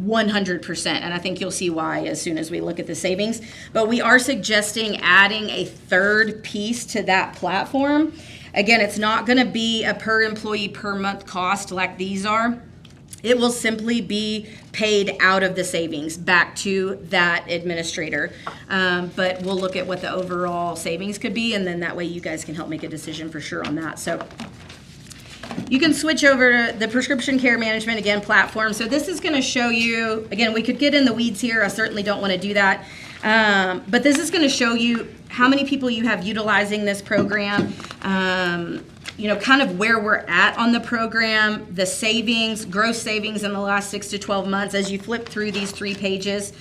Speaker 3: 100%, and I think you'll see why as soon as we look at the savings. But we are suggesting adding a third piece to that platform. Again, it's not going to be a per employee per month cost like these are. It will simply be paid out of the savings back to that administrator. But we'll look at what the overall savings could be, and then that way you guys can help make a decision for sure on that. So you can switch over to the prescription care management, again, platform. So this is going to show you, again, we could get in the weeds here. I certainly don't want to do that. But this is going to show you how many people you have utilizing this program, kind of where we're at on the program, the savings, gross savings in the last 6 to 12 months as you flip through these 3 pages.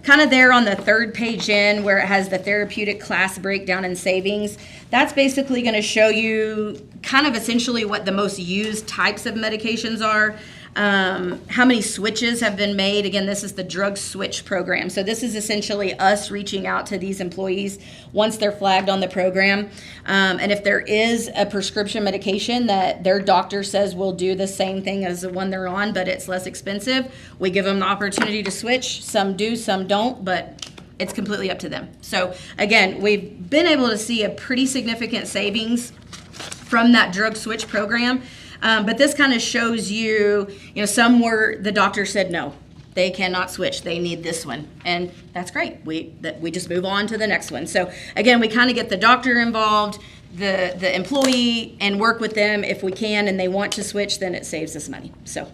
Speaker 3: Kind of there on the 3rd page in where it has the therapeutic class breakdown and savings. That's basically going to show you kind of essentially what the most used types of medications are. How many switches have been made. Again, this is the drug switch program. So this is essentially us reaching out to these employees once they're flagged on the program. And if there is a prescription medication that their doctor says will do the same thing as the one they're on, but it's less expensive, we give them the opportunity to switch. Some do, some don't, but it's completely up to them. So again, we've been able to see a pretty significant savings from that drug switch program. But this kind of shows you, some were, the doctor said, no, they cannot switch. They need this one. And that's great. We just move on to the next one. So again, we kind of get the doctor involved, the employee, and work with them if we can, and they want to switch, then it saves us money. So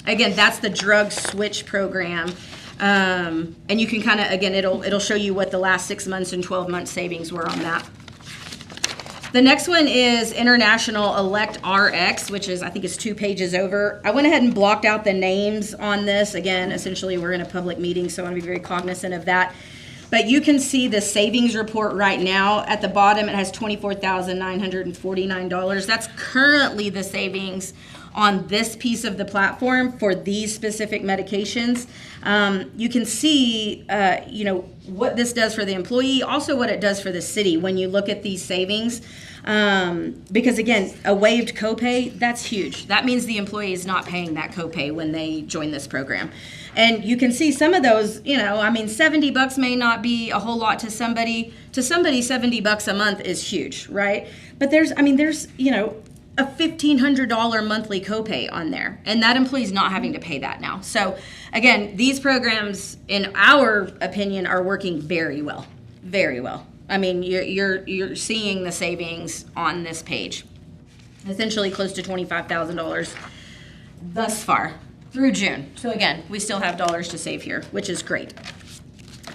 Speaker 3: again, that's the drug switch program. And you can kind of, again, it'll show you what the last 6 months and 12 months savings were on that. The next one is International Elect RX, which is, I think it's 2 pages over. I went ahead and blocked out the names on this. Again, essentially we're in a public meeting, so I want to be very cognizant of that. But you can see the savings report right now. At the bottom, it has $24,949. That's currently the savings on this piece of the platform for these specific medications. You can see, what this does for the employee, also what it does for the city when you look at these savings. Because again, a waived copay, that's huge. That means the employee is not paying that copay when they join this program. And you can see some of those, $70 may not be a whole lot to somebody. To somebody, $70 a month is huge, right? But there's a $1,500 monthly copay on there, and that employee's not having to pay that now. So again, these programs, in our opinion, are working very well, very well. I mean, you're seeing the savings on this page, essentially close to $25,000 thus far through June. So again, we still have dollars to save here, which is great.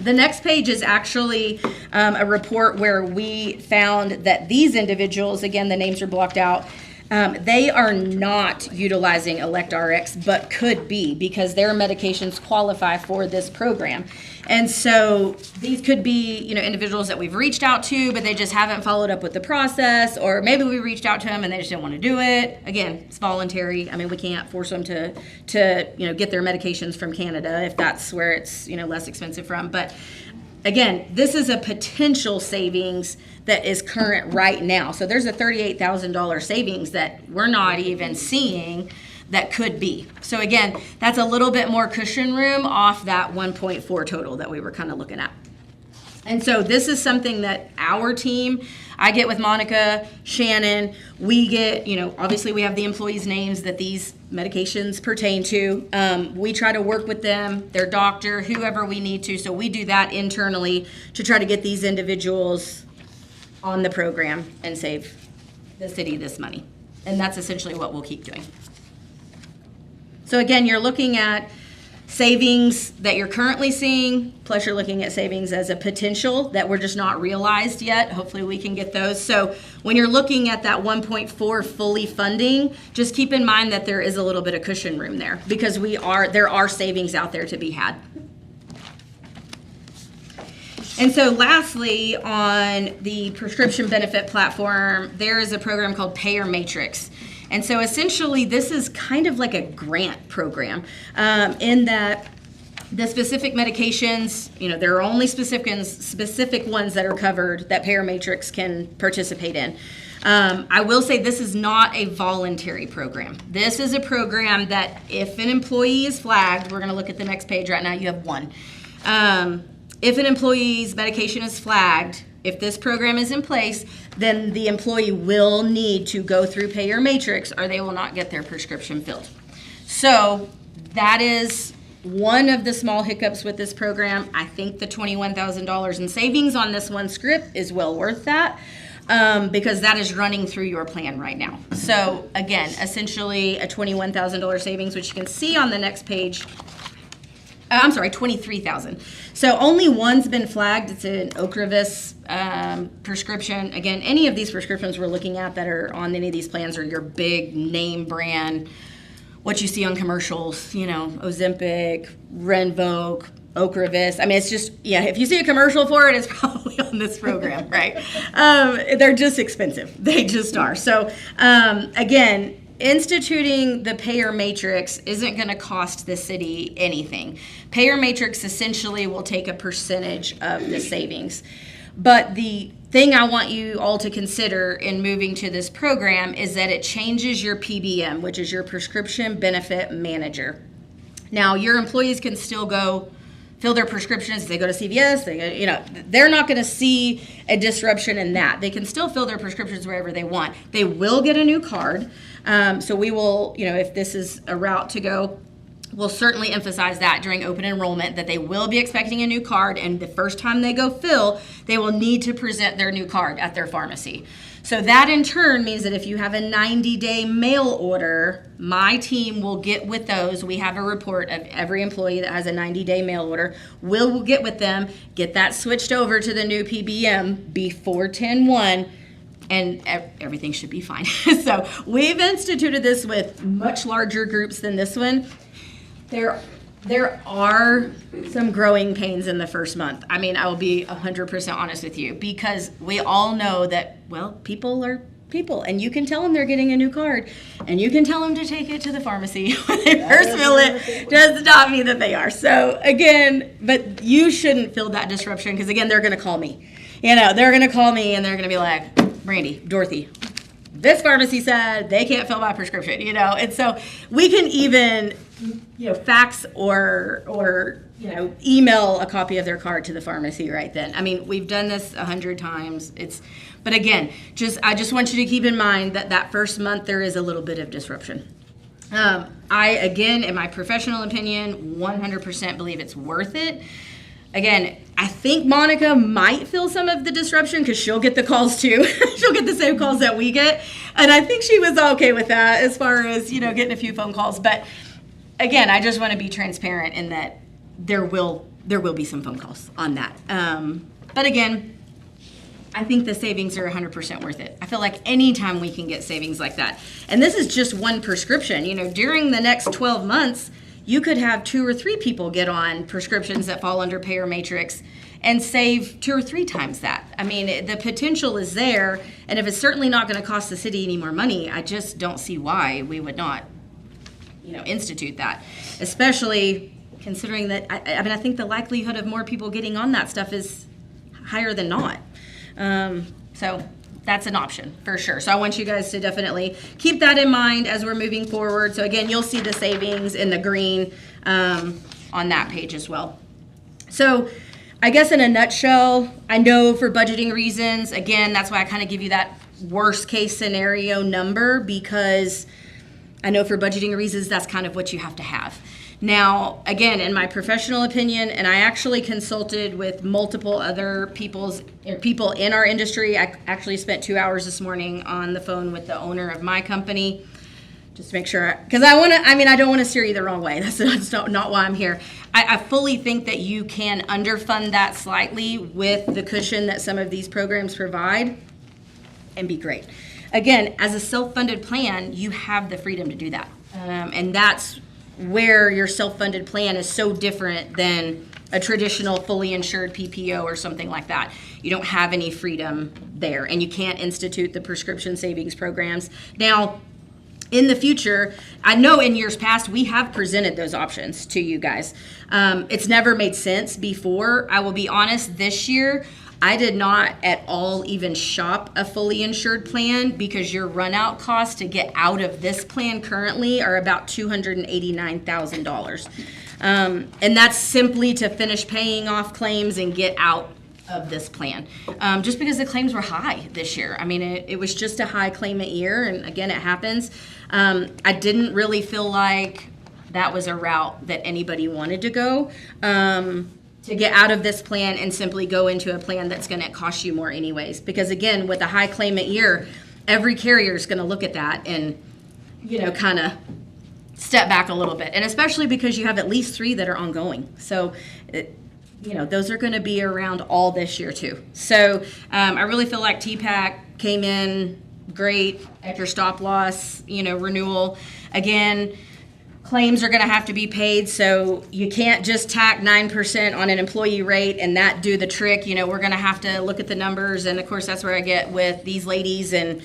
Speaker 3: The next page is actually a report where we found that these individuals, again, the names are blocked out, they are not utilizing ElectRx, but could be because their medications qualify for this program. And so these could be, individuals that we've reached out to, but they just haven't followed up with the process, or maybe we reached out to them and they just didn't want to do it. Again, it's voluntary. I mean, we can't force them to get their medications from Canada if that's where it's, less expensive from. But again, this is a potential savings that is current right now. So there's a $38,000 savings that we're not even seeing that could be. So again, that's a little bit more cushion room off that 1.4 total that we were kind of looking at. And so this is something that our team, I get with Monica, Shannon, we get, obviously we have the employees' names that these medications pertain to. We try to work with them, their doctor, whoever we need to. So we do that internally to try to get these individuals on the program and save the city this money. And that's essentially what we'll keep doing. So again, you're looking at savings that you're currently seeing, plus you're looking at savings as a potential that we're just not realized yet. Hopefully we can get those. So when you're looking at that 1.4 fully funding, just keep in mind that there is a little bit of cushion room there because there are savings out there to be had. And so lastly, on the prescription benefit platform, there is a program called Payer Matrix. And so essentially, this is kind of like a grant program in that the specific medications, there are only specific ones that are covered that Payer Matrix can participate in. I will say this is not a voluntary program. This is a program that if an employee is flagged, we're going to look at the next page right now, you have one. If an employee's medication is flagged, if this program is in place, then the employee will need to go through Pay Your Matrix or they will not get their prescription filled. So that is one of the small hiccups with this program. I think the $21,000 in savings on this one script is well worth that because that is running through your plan right now. So again, essentially a $21,000 savings, which you can see on the next page. I'm sorry, 23,000. So only one's been flagged. It's an Ocrevus prescription. Again, any of these prescriptions we're looking at that are on any of these plans are your big name brand, what you see on commercials, you know, Ozempic, Rinvoq, Ocrevus. I mean, it's just, yeah, if you see a commercial for it, it's probably on this program, right? They're just expensive. They just are. So again, instituting the payer matrix isn't going to cost the city anything. Payer matrix essentially will take a percentage of the savings. But the thing I want you all to consider in moving to this program is that it changes your PBM, which is your prescription benefit manager. Now, your employees can still go fill their prescriptions. They go to CVS, they're not going to see a disruption in that. They can still fill their prescriptions wherever they want. They will get a new card. So we will, if this is a route to go, we'll certainly emphasize that during open enrollment, that they will be expecting a new card, and the first time they go fill, they will need to present their new card at their pharmacy. So that in turn means that if you have a 90-day mail order, my team will get with those. We have a report of every employee that has a 90-day mail order. We'll get with them, get that switched over to the new PBM before 10/1, and everything should be fine. So we've instituted this with much larger groups than this one. There are some growing pains in the first month. I mean, I will be 100% honest with you, because we all know that, well, people are people, and you can tell them they're getting a new card, and you can tell them to take it to the pharmacy when they first fill it. Does not mean that they are. So again, but you shouldn't feel that disruption, because again, they're going to call me. They're going to call me and they're going to be like, Brandy, Dorothy, this pharmacy said they can't fill my prescription, and so we can even, fax or email a copy of their card to the pharmacy right then. I mean, we've done this 100 times. But again, I just want you to keep in mind that first month there is a little bit of disruption. Again, in my professional opinion, 100% believe it's worth it. Again, I think Monica might feel some of the disruption because she'll get the calls too. She'll get the same calls that we get. And I think she was okay with that as far as, getting a few phone calls. But again, I just want to be transparent in that there will be some phone calls on that. But again, I think the savings are 100% worth it. I feel like anytime we can get savings like that. And this is just one prescription. During the next 12 months, you could have 2 or 3 people get on prescriptions that fall under Payer Matrix and save 2 or 3 times that. I mean, the potential is there, and if it's certainly not going to cost the city any more money, I just don't see why we would not, institute that. Especially considering that, I think the likelihood of more people getting on that stuff is higher than not. So that's an option for sure. So I want you guys to definitely keep that in mind as we're moving forward. So again, you'll see the savings in the green on that page as well. So I guess in a nutshell, I know for budgeting reasons, again, that's why I kind of give you that worst case scenario number, because I know for budgeting reasons, that's kind of what you have to have. Now, again, in my professional opinion, and I actually consulted with multiple other people in our industry. I actually spent 2 hours this morning on the phone with the owner of my company, just to make sure, because I don't want to steer you the wrong way. That's not why I'm here. I fully think that you can underfund that slightly with the cushion that some of these programs provide and be great. Again, as a self-funded plan, you have the freedom to do that. And that's where your self-funded plan is so different than a traditional fully insured PPO or something like that. You don't have any freedom there, and you can't institute the prescription savings programs. Now, in the future, I know in years past we have presented those options to you guys. It's never made sense before. I will be honest, this year I did not at all even shop a fully insured plan because your run out costs to get out of this plan currently are about $289,000. And that's simply to finish paying off claims and get out of this plan. Just because the claims were high this year. I mean, it was just a high claimant year, and again, it happens. I didn't really feel like that was a route that anybody wanted to go. To get out of this plan and simply go into a plan that's going to cost you more anyways. Because again, with a high claimant year, every carrier is going to look at that and, kind of step back a little bit. And especially because you have at least 3 that are ongoing. So, those are going to be around all this year too. So I really feel like TPAC came in great at your stop loss, renewal. Again, claims are going to have to be paid, so you can't just tack 9% on an employee rate and that do the trick. We're going to have to look at the numbers, and of course that's where I get with these ladies and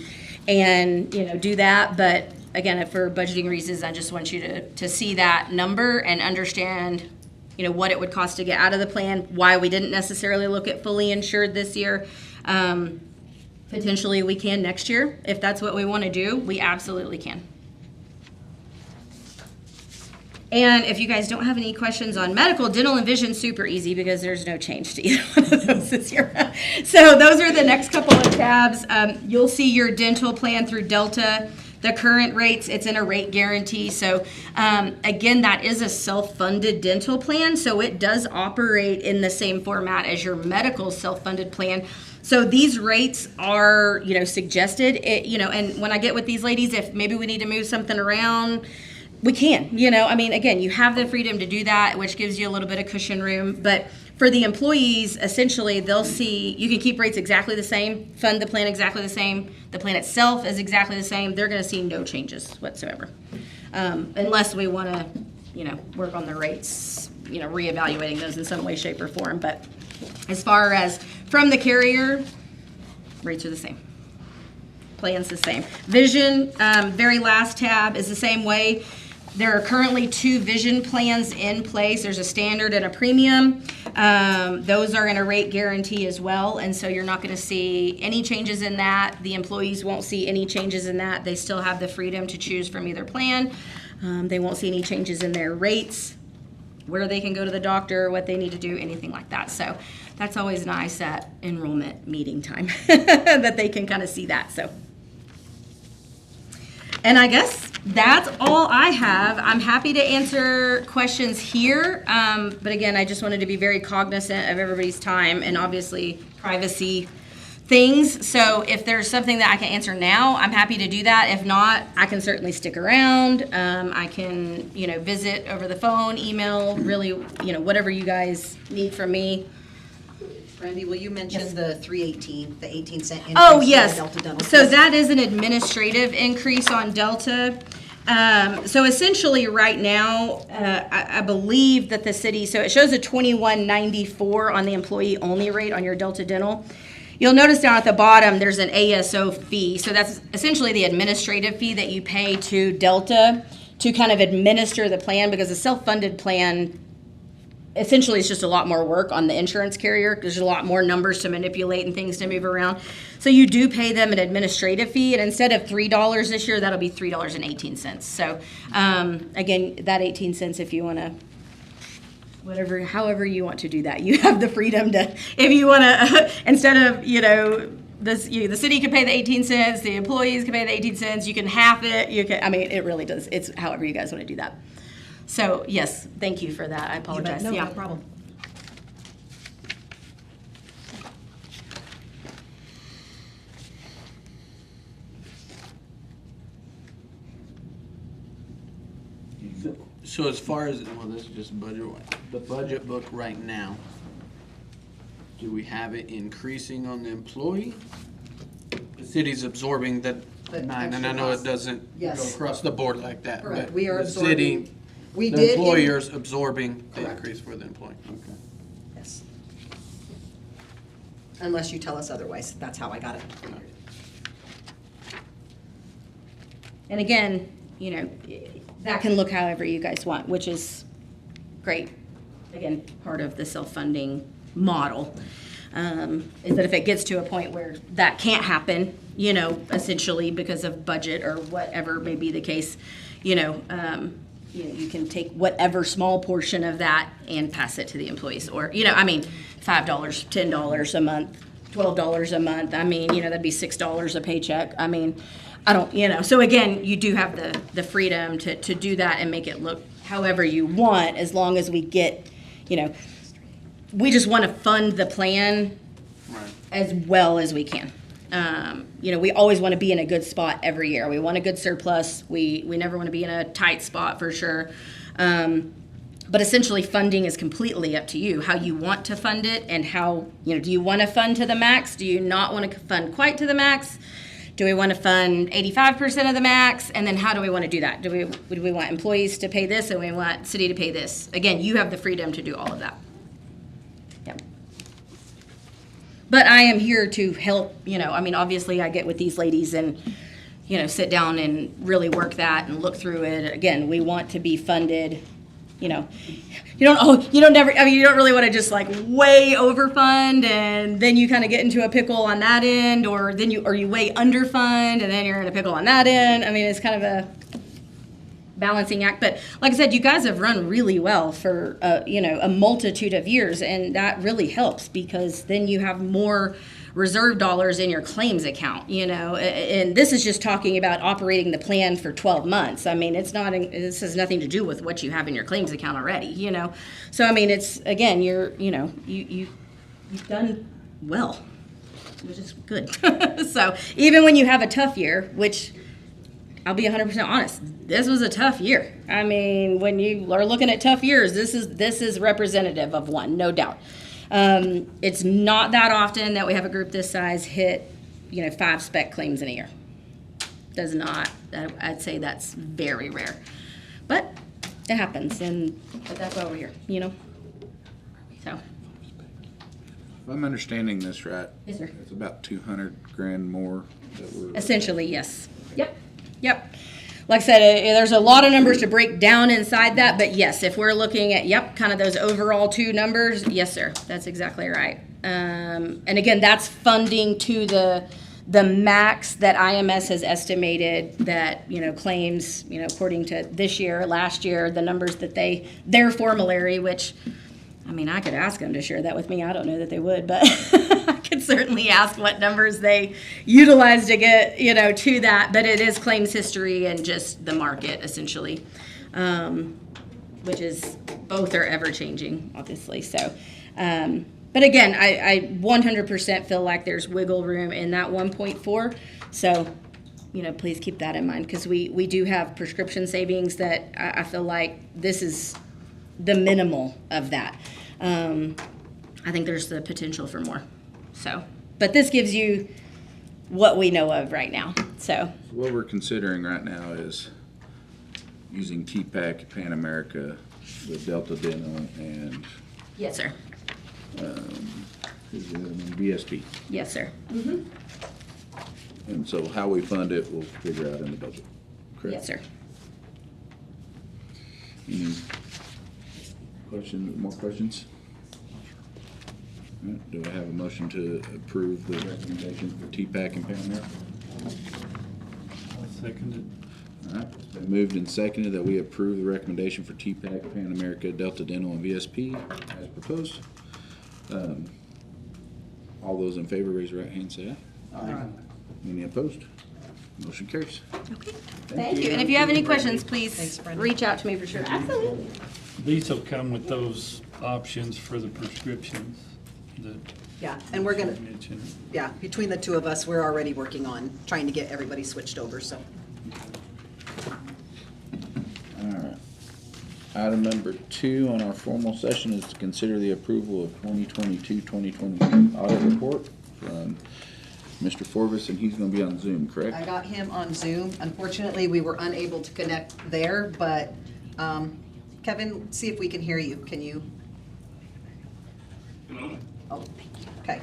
Speaker 3: do that. But again, for budgeting reasons, I just want you to see that number and understand what it would cost to get out of the plan, why we didn't necessarily look at fully insured this year. Potentially we can next year. If that's what we want to do, we absolutely can. And if you guys don't have any questions on medical, dental, and vision, super easy because there's no change to either one of those this year. So those are the next couple of tabs. You'll see your dental plan through Delta. The current rates, it's in a rate guarantee. So again, that is a self-funded dental plan. So it does operate in the same format as your medical self-funded plan. So these rates are, suggested, and when I get with these ladies, if maybe we need to move something around, we can, again, you have the freedom to do that, which gives you a little bit of cushion room. But for the employees, essentially, they'll see, you can keep rates exactly the same, fund the plan exactly the same. The plan itself is exactly the same. They're going to see no changes whatsoever. Unless we want to, work on the rates, reevaluating those in some way, shape, or form. But as far as from the carrier, rates are the same. Plan's the same. Vision, very last tab, is the same way. There are currently 2 vision plans in place. There's a standard and a premium. Those are in a rate guarantee as well, and so you're not going to see any changes in that. The employees won't see any changes in that. They still have the freedom to choose from either plan. They won't see any changes in their rates, where they can go to the doctor, what they need to do, anything like that. So that's always nice at enrollment meeting time that they can kind of see that. So. And I guess that's all I have. I'm happy to answer questions here. But again, I just wanted to be very cognizant of everybody's time and obviously privacy things. So if there's something that I can answer now, I'm happy to do that. If not, I can certainly stick around. I can, visit over the phone, email, really, whatever you guys need from me.
Speaker 12: Randy, will you mention the 318, the 18-cent increase?
Speaker 3: Oh, yes.
Speaker 12: Delta Dental?
Speaker 3: So that is an administrative increase on Delta. So essentially right now, I believe that the city, so it shows a $21.94 on the employee only rate on your Delta Dental. You'll notice down at the bottom, there's an ASO fee. So that's essentially the administrative fee that you pay to Delta to kind of administer the plan, because a self-funded plan essentially it's just a lot more work on the insurance carrier. There's a lot more numbers to manipulate and things to move around. So you do pay them an administrative fee, and instead of $3 this year, that'll be $3.18. So again, that 18 cents, if you want to, however you want to do that, you have the freedom to, if you want to, instead of, the city can pay the 18 cents, the employees can pay the 18 cents, you can half it, it really does. It's however you guys want to do that. So, yes, thank you for that. I apologize.
Speaker 12: No, no problem.
Speaker 11: So as far as, this is just budget, the budget book right now, do we have it increasing on the employee? The city's absorbing the 9, and I know it doesn't go across the board like that.
Speaker 12: Correct.
Speaker 11: But
Speaker 12: We are
Speaker 11: the
Speaker 12: absorbing.
Speaker 11: city,
Speaker 12: We
Speaker 11: the
Speaker 12: did.
Speaker 11: employer's absorbing the
Speaker 12: Correct.
Speaker 11: increase for the employee. Okay.
Speaker 12: Yes. Unless you tell us otherwise. That's how I got it.
Speaker 3: And again, that can look however you guys want, which is great. Again, part of the self-funding model. is that if it gets to a point where that can't happen, essentially because of budget or whatever may be the case, you can take whatever small portion of that and pass it to the employees, or, $5, $10 a month, $12 a month. That'd be $6 a paycheck. I don't, so again, you do have the freedom to do that and make it look however you want, as long as we get, we just want to fund the plan as well as we can. We always want to be in a good spot every year. We want a good surplus. We never want to be in a tight spot for sure. But essentially funding is completely up to you, how you want to fund it and how, do you want to fund to the max? Do you not want to fund quite to the max? Do we want to fund 85% of the max? And then how do we want to do that? Do we want employees to pay this and we want city to pay this? Again, you have the freedom to do all of that. Yep. But I am here to help, obviously I get with these ladies and, sit down and really work that and look through it. Again, we want to be funded, you don't really want to just like way overfund and then you kind of get into a pickle on that end, or you way underfund and then you're in a pickle on that end. It's kind of a balancing act. But like I said, you guys have run really well for a multitude of years, and that really helps because then you have more reserve dollars in your claims account, and this is just talking about operating the plan for 12 months. This has nothing to do with what you have in your claims account already, So, it's, again, you've done well, which is good. So even when you have a tough year, which I'll be 100% honest, this was a tough year. When you are looking at tough years, this is representative of one, no doubt. It's not that often that we have a group this size hit, 5 spec claims in a year. Does not. I'd say that's very rare. But it happens, but that's why we're here, So.
Speaker 1: If I'm understanding this right,
Speaker 3: Yes, sir.
Speaker 1: it's about 200 grand more that we're.
Speaker 3: Essentially, yes. Yep. Like I said, there's a lot of numbers to break down inside that, but yes, if we're looking at, kind of those overall 2 numbers, yes, sir, that's exactly right. And again, that's funding to the max that IMS has estimated that, claims, according to this year, last year, the numbers that their formulary, which, I could ask them to share that with me. I don't know that they would, but I could certainly ask what numbers they utilize to get, to that. But it is claims history and just the market, essentially, which is both are ever changing, obviously. So, but again, I 100% feel like there's wiggle room in that 1.4. So, please keep that in mind because we do have prescription savings that I feel like this is the minimal of that. I think there's the potential for more. So, but this gives you what we know of right now. So
Speaker 1: what we're considering right now is using TPAC, Pan America, with Delta Dental, and
Speaker 3: yes, sir.
Speaker 1: Who's the other one? VSP.
Speaker 3: Yes, sir.
Speaker 1: And so how we fund it, we'll figure out in the budget. Correct?
Speaker 3: Yes, sir.
Speaker 1: Any more questions? All right, do I have a motion to approve the recommendation for TPAC and Pan America?
Speaker 6: I second it.
Speaker 1: All right, it's been moved and seconded that we approve the recommendation for TPAC, Pan America, Delta Dental, and VSP as proposed. All those in favor, raise your right hand and say aye. Aye. Any opposed? Motion carries.
Speaker 3: Okay. Thank you. And if you have any questions, please
Speaker 12: Thanks, Brenda.
Speaker 3: reach out to me for sure. Absolutely.
Speaker 6: These will come with those options for the prescriptions that
Speaker 12: Yeah, and we're gonna,
Speaker 6: you mentioned.
Speaker 12: yeah, between the 2 of us, we're already working on trying to get everybody switched over, so.
Speaker 1: All right. Item number 2 on our formal session is to consider the approval of 2022-2023 audit report from Mr. Forbes, and he's going to be on Zoom, correct?
Speaker 12: I got him on Zoom. Unfortunately, we were unable to connect there, but Kevin, see if we can hear you. Can you? Hello? Oh, okay.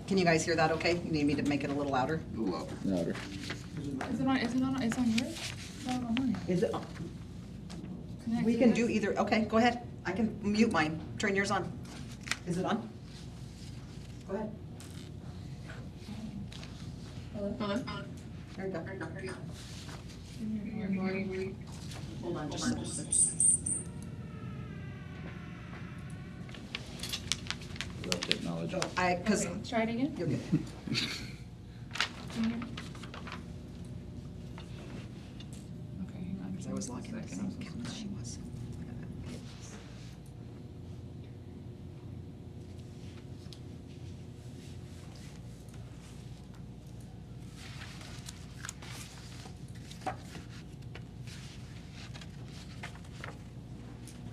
Speaker 12: Can you guys hear that okay? You need me to make it a little louder?
Speaker 7: A little louder.
Speaker 1: Louder.
Speaker 9: It's on yours? It's not on mine.
Speaker 12: Is it on?
Speaker 9: Connect
Speaker 12: We
Speaker 9: to
Speaker 12: can
Speaker 9: this?
Speaker 12: do either. Okay, go ahead. I can mute mine. Turn yours on. Is it on? Go ahead.
Speaker 3: Hello?
Speaker 12: There you go. Hold on just a second.
Speaker 1: Real technology.
Speaker 12: Because
Speaker 9: Okay, try it again.
Speaker 12: you'll get it.
Speaker 9: Can you hear? Okay, hang on.
Speaker 12: I was locking the
Speaker 9: Second,
Speaker 12: same
Speaker 9: I'm so
Speaker 12: account as
Speaker 9: sorry.
Speaker 12: she was.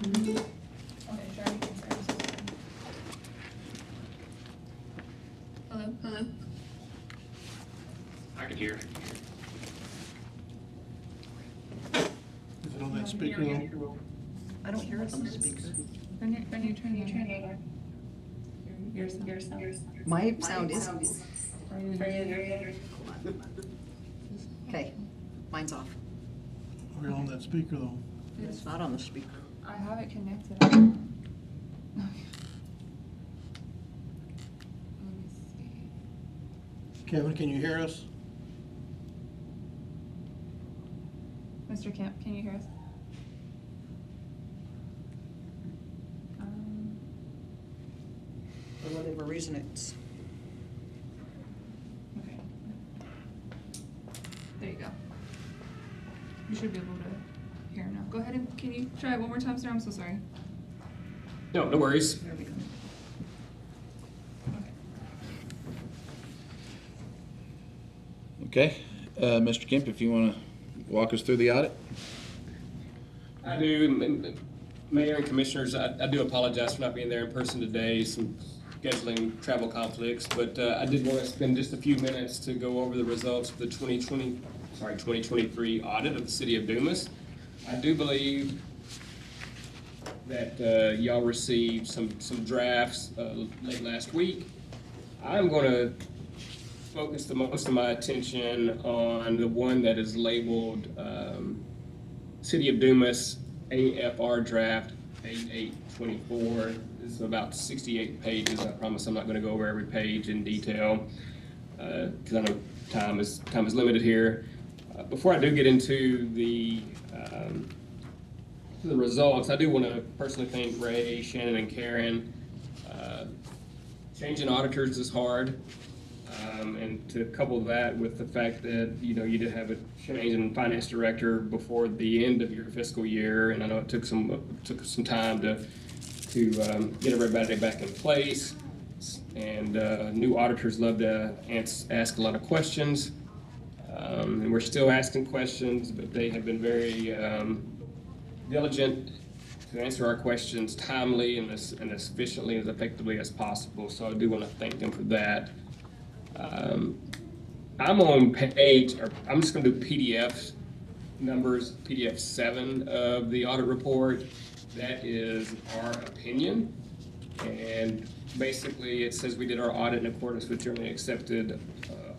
Speaker 9: Okay, try it again. Sorry, I'm so sorry. Hello? Hello?
Speaker 8: I can hear.
Speaker 2: Is it on that speaker though?
Speaker 12: I don't hear it on the speaker.
Speaker 9: Turn your turn it on. Yourself.
Speaker 12: My sound is. Okay, mine's off.
Speaker 2: We're on that speaker though.
Speaker 12: It's not on the speaker.
Speaker 9: I have it connected. Okay. Let me see.
Speaker 2: Kevin, can you hear us?
Speaker 9: Mr. Kemp, can you hear us?
Speaker 12: For whatever reason, it's.
Speaker 9: Okay. There you go. You should be able to hear now. Go ahead and can you try it one more time, sir? I'm so sorry.
Speaker 8: No, no worries.
Speaker 12: There we go.
Speaker 1: Okay, Mr. Kemp, if you want to walk us through the audit?
Speaker 8: I do, Mayor and Commissioners, I do apologize for not being there in person today, some scheduling travel conflicts, but I did want to spend just a few minutes to go over the results of the 2023 audit of the City of Dumas. I do believe that y'all received some drafts late last week. I'm going to focus the most of my attention on the one that is labeled City of Dumas AFR Draft 8824. This is about 68 pages. I promise I'm not going to go over every page in detail because I know time is limited here. Before I do get into the results, I do want to personally thank Ray, Shannon, and Karen. Changing auditors is hard. And to couple that with the fact that, you know, you did have a change in finance director before the end of your fiscal year, and I know it took some time to get everybody back in place. And new auditors love to ask a lot of questions, and we're still asking questions, but they have been very diligent to answer our questions timely and as efficiently and as effectively as possible. So I do want to thank them for that. I'm on page, or I'm just going to do PDF numbers, PDF 7 of the audit report. That is our opinion. And basically it says we did our audit in accordance with generally accepted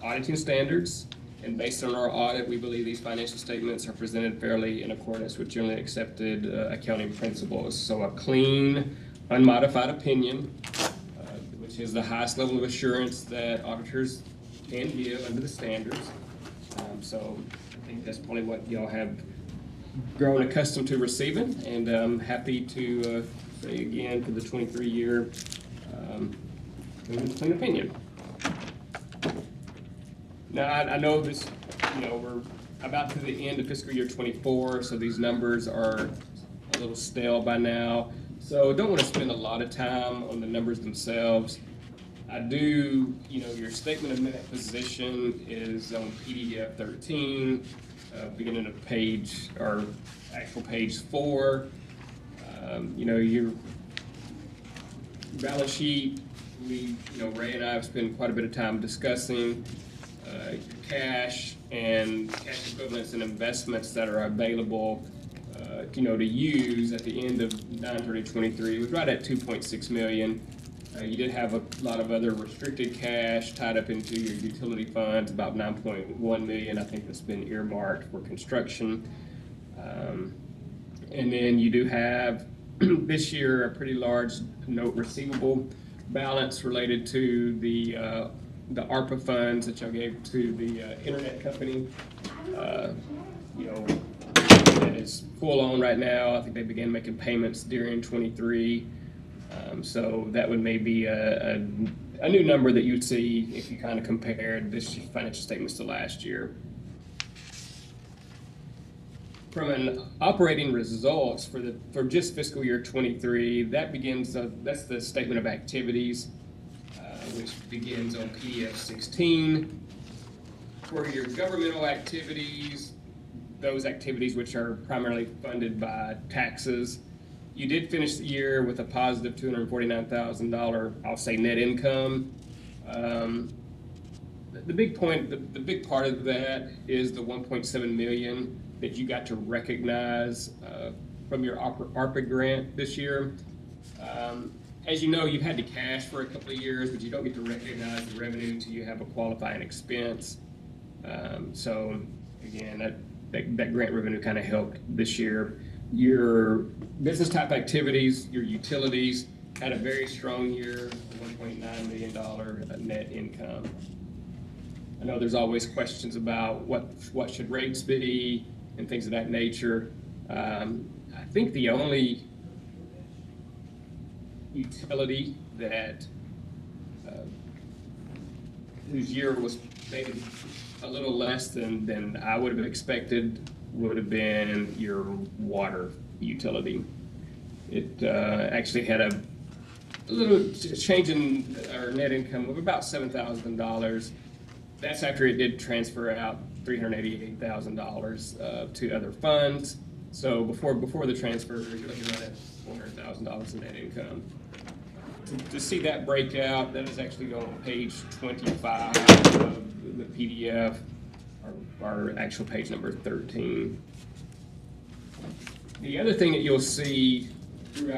Speaker 8: auditing standards. And based on our audit, we believe these financial statements are presented fairly in accordance with generally accepted accounting principles. So a clean, unmodified opinion, which is the highest level of assurance that auditors can give under the standards. So I think that's probably what y'all have grown accustomed to receiving, and I'm happy to say again for the 23-year clean opinion. Now, I know this, you know, we're about to the end of fiscal year 24, so these numbers are a little stale by now. So don't want to spend a lot of time on the numbers themselves. I do, you know, your statement of net position is on PDF 13, beginning of page, or actual page 4. You know, your balance sheet, Ray and I have spent quite a bit of time discussing cash and cash equivalents and investments that are available, to use at the end of 9/30/23. It was right at 2.6 million. You did have a lot of other restricted cash tied up into your utility funds, about 9.1 million. I think that's been earmarked for construction. And then you do have this year a pretty large note receivable balance related to the ARPA funds that y'all gave to the internet company. You know, that is full on right now. I think they began making payments during '23. So that would maybe a new number that you'd see if you kind of compared this financial statements to last year. From an operating results for just fiscal year '23, that begins, that's the statement of activities, which begins on PDF 16. For your governmental activities, those activities which are primarily funded by taxes, you did finish the year with a positive $249,000, I'll say, net income. The big point, the big part of that is the 1.7 million that you got to recognize from your ARPA grant this year. As you know, you've had to cash for a couple of years, but you don't get to recognize the revenue until you have a qualifying expense. So again, that grant revenue kind of helped this year. Your business type activities, your utilities, had a very strong year, $1.9 million net income. I know there's always questions about what should rates be and things of that nature. I think the only utility that whose year was maybe a little less than I would have expected would have been your water utility. It actually had a little change in our net income of about $7,000. That's after it did transfer out $388,000 to other funds. So before the transfer, you're looking at $400,000 in net income. To see that breakout, that is actually on page 25 of the PDF, our actual page number 13. The other thing that you'll see through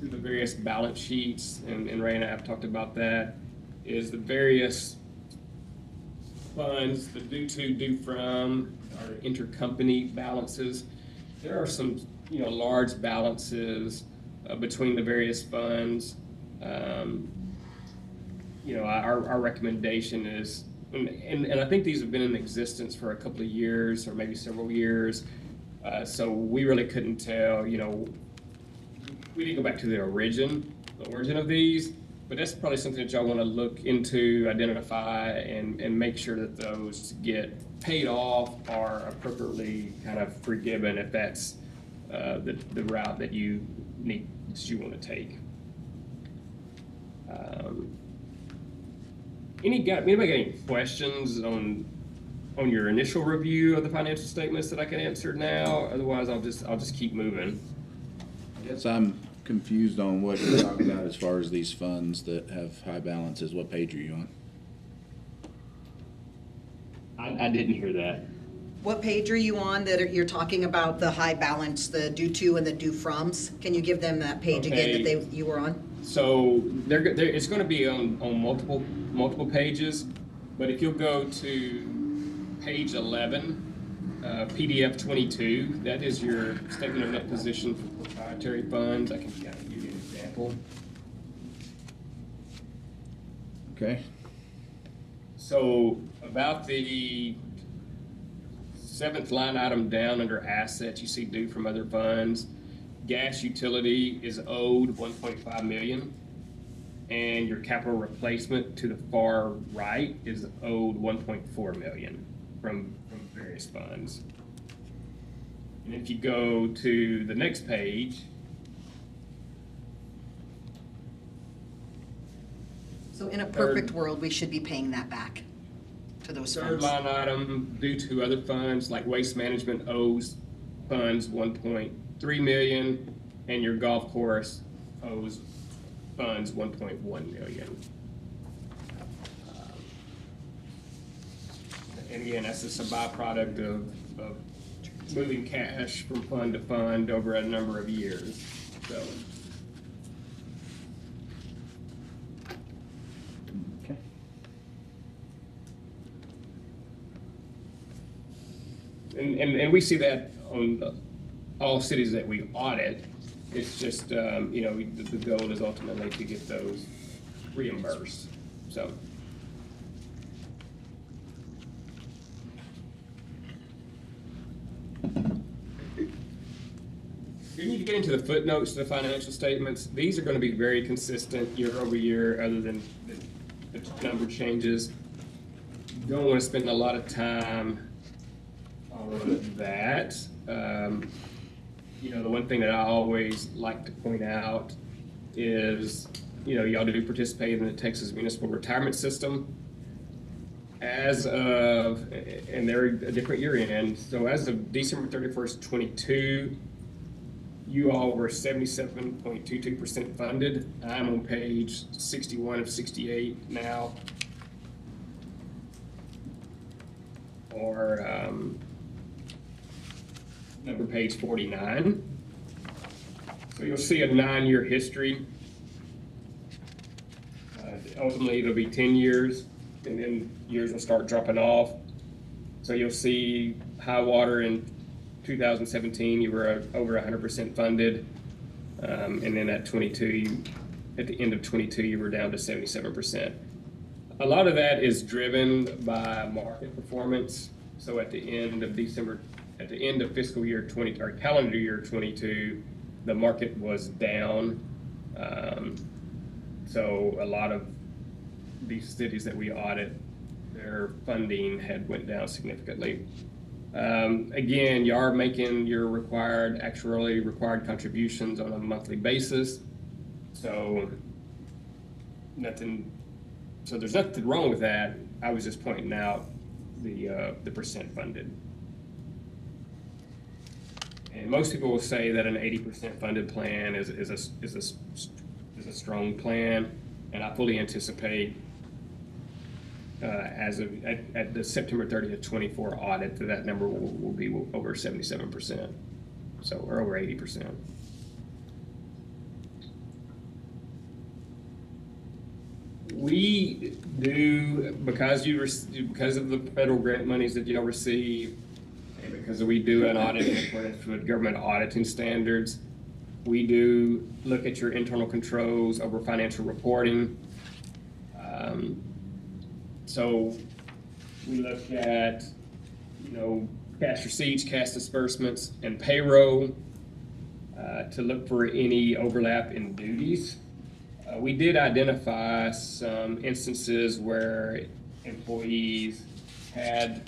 Speaker 8: the various balance sheets, and Ray and I have talked about that, is the various funds, the due to, due from, our intercompany balances. There are some, large balances between the various funds. Our recommendation is, and I think these have been in existence for a couple of years or maybe several years. So we really couldn't tell, we didn't go back to the origin of these, but that's probably something that y'all want to look into, identify, and make sure that those get paid off or appropriately kind of forgiven if that's the route that you want to take. Anybody got any questions on your initial review of the financial statements that I can answer now? Otherwise, I'll just keep moving.
Speaker 1: I guess I'm confused on what you're talking about as far as these funds that have high balances. What page are you on?
Speaker 8: I didn't hear that.
Speaker 12: What page are you on that you're talking about the high balance, the due to and the due froms? Can you give them that page again that you were on?
Speaker 8: So it's going to be on multiple pages, but if you'll go to page 11, PDF 22, that is your statement of net position for proprietary funds. I can kind of give you an example.
Speaker 1: Okay.
Speaker 8: So about the 7th line item down under assets, you see due from other funds. Gas utility is owed $1.5 million, and your capital replacement to the far right is owed $1.4 million from various funds. And if you go to the next page,
Speaker 12: So in a perfect world, we should be paying that back to those
Speaker 8: third
Speaker 12: funds.
Speaker 8: line item, due to other funds like waste management owes funds $1.3 million, and your golf course owes funds $1.1 million. And again, that's just a byproduct of moving cash from fund to fund over a number of years. So.
Speaker 1: Okay.
Speaker 8: And we see that on all cities that we audit. It's just, the goal is ultimately to get those reimbursed. So. We need to get into the footnotes to the financial statements. These are going to be very consistent year over year, other than the number changes. You don't want to spend a lot of time on that. The one thing that I always like to point out is, y'all do participate in the Texas Municipal Retirement System. As of, and they're a different year end, so as of December 31st, 22, you all were 77.22% funded. I'm on page 61 of 68 now. Or number page 49. So you'll see a 9-year history. Ultimately, it'll be 10 years, and then years will start dropping off. So you'll see high water in 2017, you were over 100% funded. And then at 22, at the end of 22, you were down to 77%. A lot of that is driven by market performance. So at the end of fiscal year 20, or calendar year 22, the market was down. So a lot of these cities that we audit, their funding had went down significantly. Again, you are making your actuarially required contributions on a monthly basis. So there's nothing wrong with that. I was just pointing out the percent funded. And most people will say that an 80% funded plan is a strong plan, and I fully anticipate at the September 30th, 24 audit, that number will be over 77%, or over 80%. We do, because of the federal grant monies that you'll receive, and because we do an audit in accordance with government auditing standards, we do look at your internal controls over financial reporting. So we look at, cash receipts, cash disbursements, and payroll to look for any overlap in duties. We did identify some instances where employees had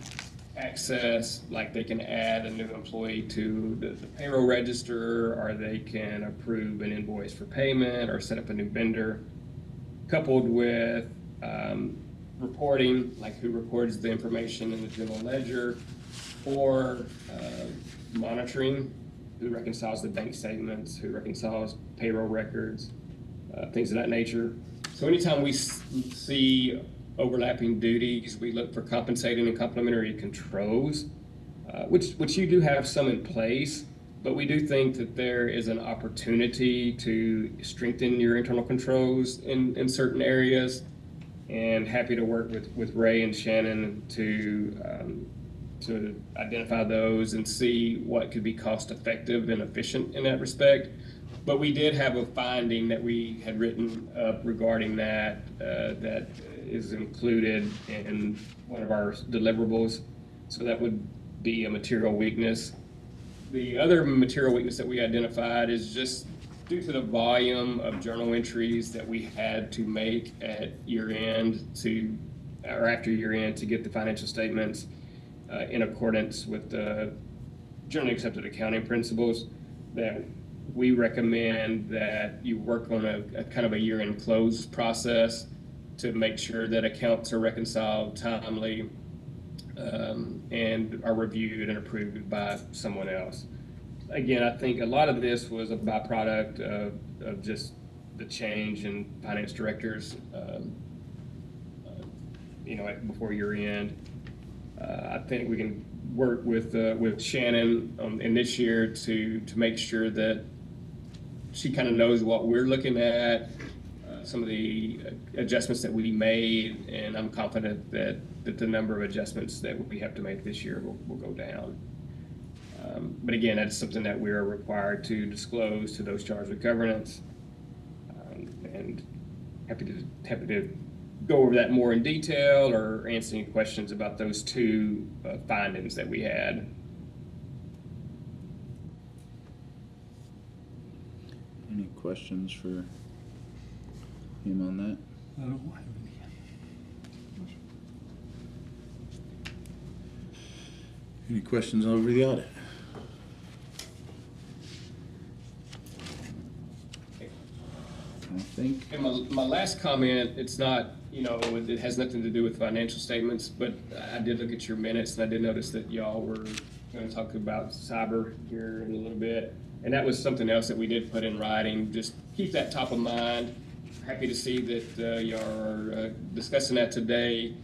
Speaker 8: access, like they can add a new employee to the payroll register, or they can approve an invoice for payment, or set up a new vendor, coupled with reporting, like who records the information in the general ledger, or monitoring, who reconciles the bank statements, who reconciles payroll records, things of that nature. So anytime we see overlapping duties, we look for compensating and complementary controls, which you do have some in place, but we do think that there is an opportunity to strengthen your internal controls in certain areas, and happy to work with Ray and Shannon to identify those and see what could be cost effective and efficient in that respect. But we did have a finding that we had written up regarding that that is included in one of our deliverables. So that would be a material weakness. The other material weakness that we identified is just due to the volume of journal entries that we had to make at year end or after year end to get the financial statements in accordance with the generally accepted accounting principles, that we recommend that you work on a kind of a year-end close process to make sure that accounts are reconciled timely and are reviewed and approved by someone else. Again, I think a lot of this was a byproduct of just the change in finance directors, before year end. I think we can work with Shannon in this year to make sure that she kind of knows what we're looking at, some of the adjustments that we made, and I'm confident that the number of adjustments that we have to make this year will go down. But again, that's something that we are required to disclose to those charged with governance. And happy to go over that more in detail or answer any questions about those two findings that we had.
Speaker 1: Any questions for him on that?
Speaker 6: I don't have any.
Speaker 1: Any questions over the audit? I think,
Speaker 8: And my last comment, it's not, it has nothing to do with financial statements, but I did look at your minutes and I did notice that y'all were going to talk about cyber here in a little bit. And that was something else that we did put in writing. Just keep that top of mind. Happy to see that y'all are discussing that today.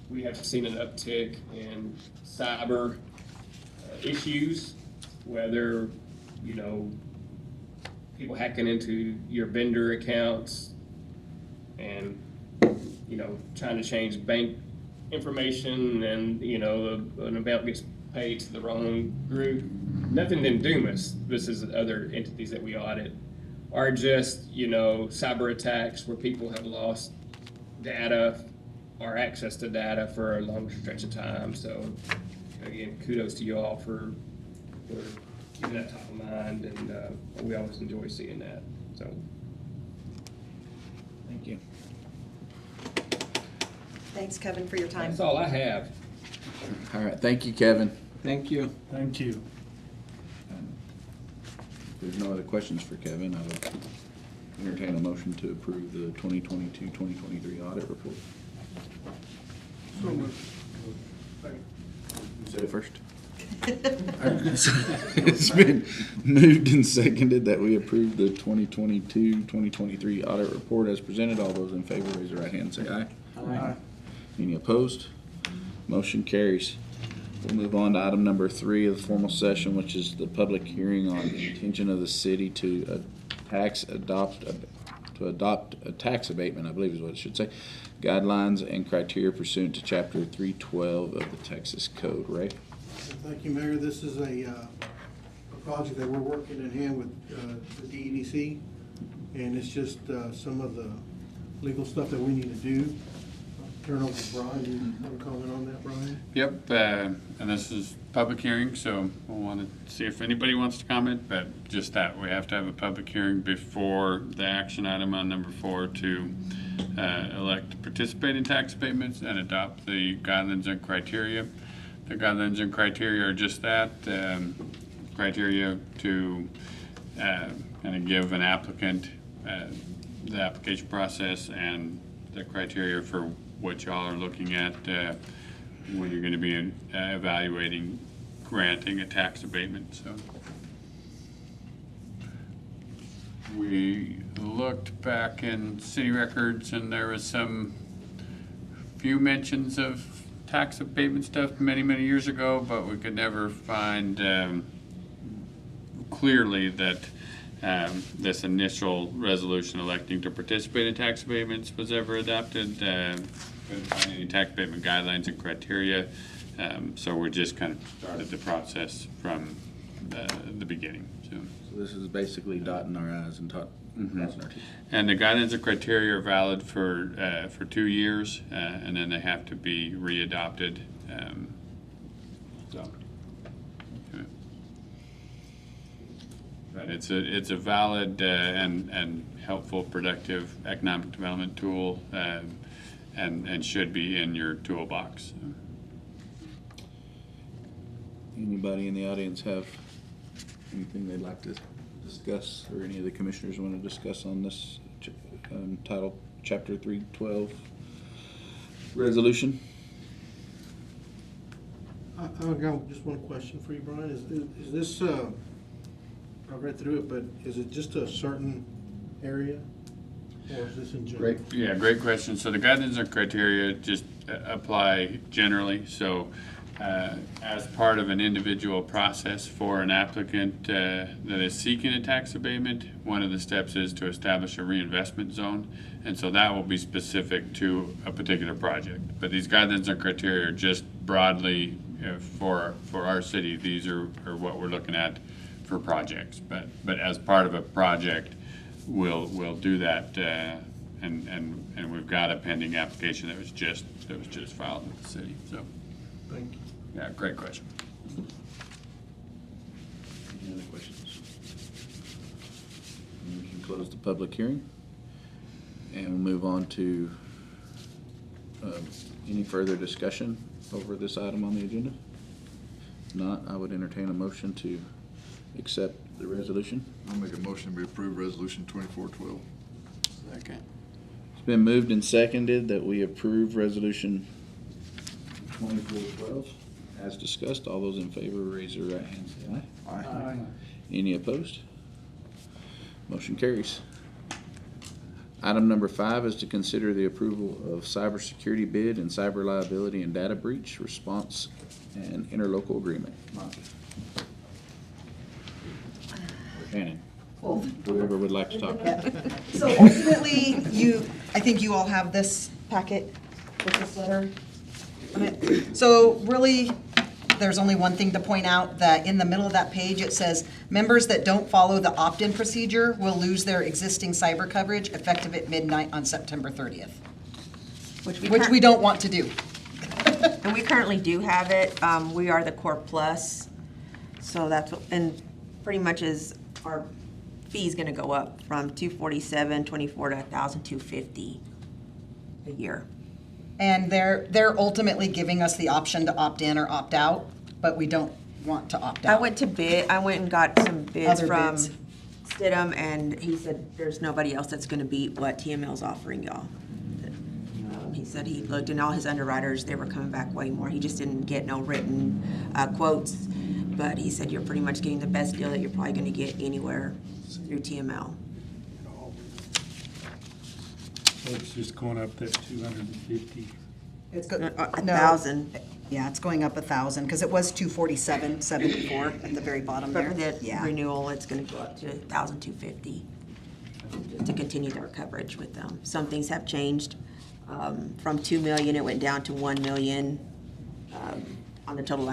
Speaker 8: We have seen an uptick in cyber issues, whether, people hacking into your vendor accounts and, trying to change bank information and, an amount gets paid to the wrong group. Nothing in Dumas, this is other entities that we audit, are just, cyber attacks where people have lost data or access to data for a long stretch of time. So again, kudos to you all for keeping that top of mind, and we always enjoy seeing that. So,
Speaker 1: thank you.
Speaker 12: Thanks, Kevin, for your time.
Speaker 8: that's all I have.
Speaker 1: All right, thank you, Kevin.
Speaker 11: Thank you.
Speaker 6: Thank you.
Speaker 1: If there's no other questions for Kevin, I would entertain a motion to approve the 2022-2023 audit report.
Speaker 2: So moved.
Speaker 1: You said it first. It's been moved and seconded that we approve the 2022-2023 audit report as presented. All those in favor, raise your right hand and say aye.
Speaker 2: Aye.
Speaker 1: Any opposed? Motion carries. We'll move on to item number 3 of the formal session, which is the public hearing on the intention of the city to adopt a tax abatement, I believe is what it should say, guidelines and criteria pursuant to Chapter 312 of the Texas Code. Ray?
Speaker 13: Thank you, Mayor. This is a project that we're working in hand with the DEDC, and it's just some of the legal stuff that we need to do. Turn over to Brian. You want to comment on that, Brian?
Speaker 14: Yep, and this is public hearing, so we'll want to see if anybody wants to comment, but just that, we have to have a public hearing before the action item on number 4 to elect to participate in tax abatements and adopt the guidelines and criteria. The guidelines and criteria are just that, criteria to kind of give an applicant the application process and the criteria for what y'all are looking at when you're going to be evaluating granting a tax abatement. So we looked back in city records and there was some few mentions of tax abatement stuff many years ago, but we could never find clearly that this initial resolution electing to participate in tax abatements was ever adopted. Couldn't find any tax abatement guidelines and criteria, so we just kind of started the process from the beginning. So
Speaker 1: this is basically dotting our I's and crossing our T's.
Speaker 14: And the guidelines and criteria are valid for 2 years, and then they have to be readopted. But it's a valid and helpful, productive economic development tool, and should be in your toolbox.
Speaker 1: Anybody in the audience have anything they'd like to discuss, or any of the commissioners want to discuss on this title, Chapter 312 resolution?
Speaker 13: I've got just one question for you, Brian. Is this, I read through it, but is it just a certain area, or is this in general?
Speaker 14: Great question. So the guidelines and criteria just apply generally. So as part of an individual process for an applicant that is seeking a tax abatement, one of the steps is to establish a reinvestment zone. And so that will be specific to a particular project. But these guidelines and criteria are just broadly for our city. These are what we're looking at for projects. But as part of a project, we'll do that and we've got a pending application that was just filed with the city, so.
Speaker 13: Thank you.
Speaker 14: Yeah, great question.
Speaker 1: Any other questions? We can close the public hearing. And we'll move on to any further discussion over this item on the agenda? If not, I would entertain a motion to accept the resolution.
Speaker 7: I'll make a motion to approve resolution 2412.
Speaker 11: Second.
Speaker 1: It's been moved and seconded that we approve resolution 2412. As discussed, all those in favor, raise their right hand, say aye.
Speaker 2: Aye.
Speaker 1: Any opposed? Motion carries. Item number 5 is to consider the approval of cybersecurity bid and cyber liability and data breach response and interlocal agreement. Monica. Or Shannon. Whoever would like to talk.
Speaker 12: So ultimately, I think you all have this packet with this letter on it. So really, there's only one thing to point out, that in the middle of that page, it says, members that don't follow the opt-in procedure will lose their existing cyber coverage effective at midnight on September 30th, which we don't want to do.
Speaker 3: And we currently do have it. We are the Core Plus, so that's, and pretty much is our fee's gonna go up from $247.24 to $1,250 a year.
Speaker 12: And they're ultimately giving us the option to opt in or opt out, but we don't want to opt out.
Speaker 3: I went and got some bids
Speaker 12: Other
Speaker 3: from
Speaker 12: bids.
Speaker 3: Stidham, and he said there's nobody else that's gonna beat what TML's offering y'all. He said he looked, and all his underwriters, they were coming back way more. He just didn't get no written quotes, but he said you're pretty much getting the best deal that you're probably gonna get anywhere through TML.
Speaker 6: So it's just going up that 250.
Speaker 12: It's go-
Speaker 3: 1,000.
Speaker 12: Yeah, it's going up 1,000, because it was 247.74 at the very bottom
Speaker 3: But
Speaker 12: there.
Speaker 3: for the
Speaker 12: Yeah.
Speaker 3: renewal, it's gonna go up to 1,250 to continue their coverage with them. Some things have changed. From 2 million, it went down to 1 million on the total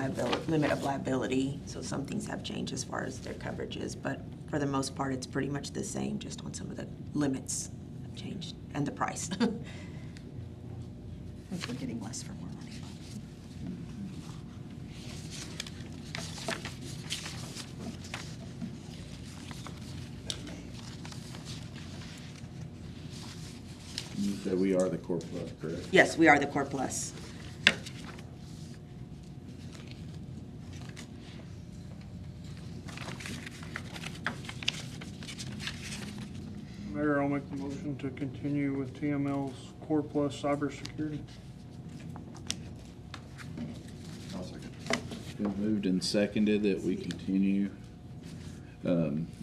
Speaker 3: limit of liability. So some things have changed as far as their coverages, but for the most part, it's pretty much the same, just on some of the limits have changed and the price.
Speaker 12: I think we're getting less for more money.
Speaker 1: You said we are the Core Plus, correct?
Speaker 3: Yes, we are the Core Plus.
Speaker 2: Mayor, I'll make the motion to continue with TML's Core Plus cybersecurity.
Speaker 7: I'll second.
Speaker 1: It's been moved and seconded that we continue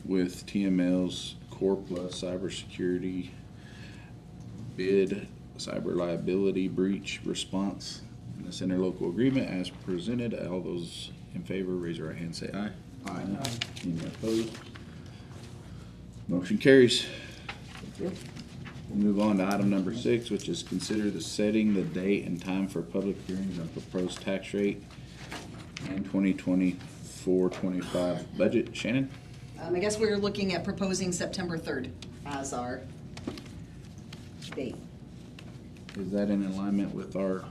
Speaker 1: with TML's Core Plus cybersecurity bid, cyber liability breach response, and this interlocal agreement as presented. All those in favor, raise your right hand, say aye. Aye. Any opposed? Motion carries. We'll move on to item number 6, which is consider the setting the date and time for public hearings on proposed tax rate and 2024-25 budget. Shannon?
Speaker 12: I guess we're looking at proposing September 3rd as our date.
Speaker 1: Is that in alignment with our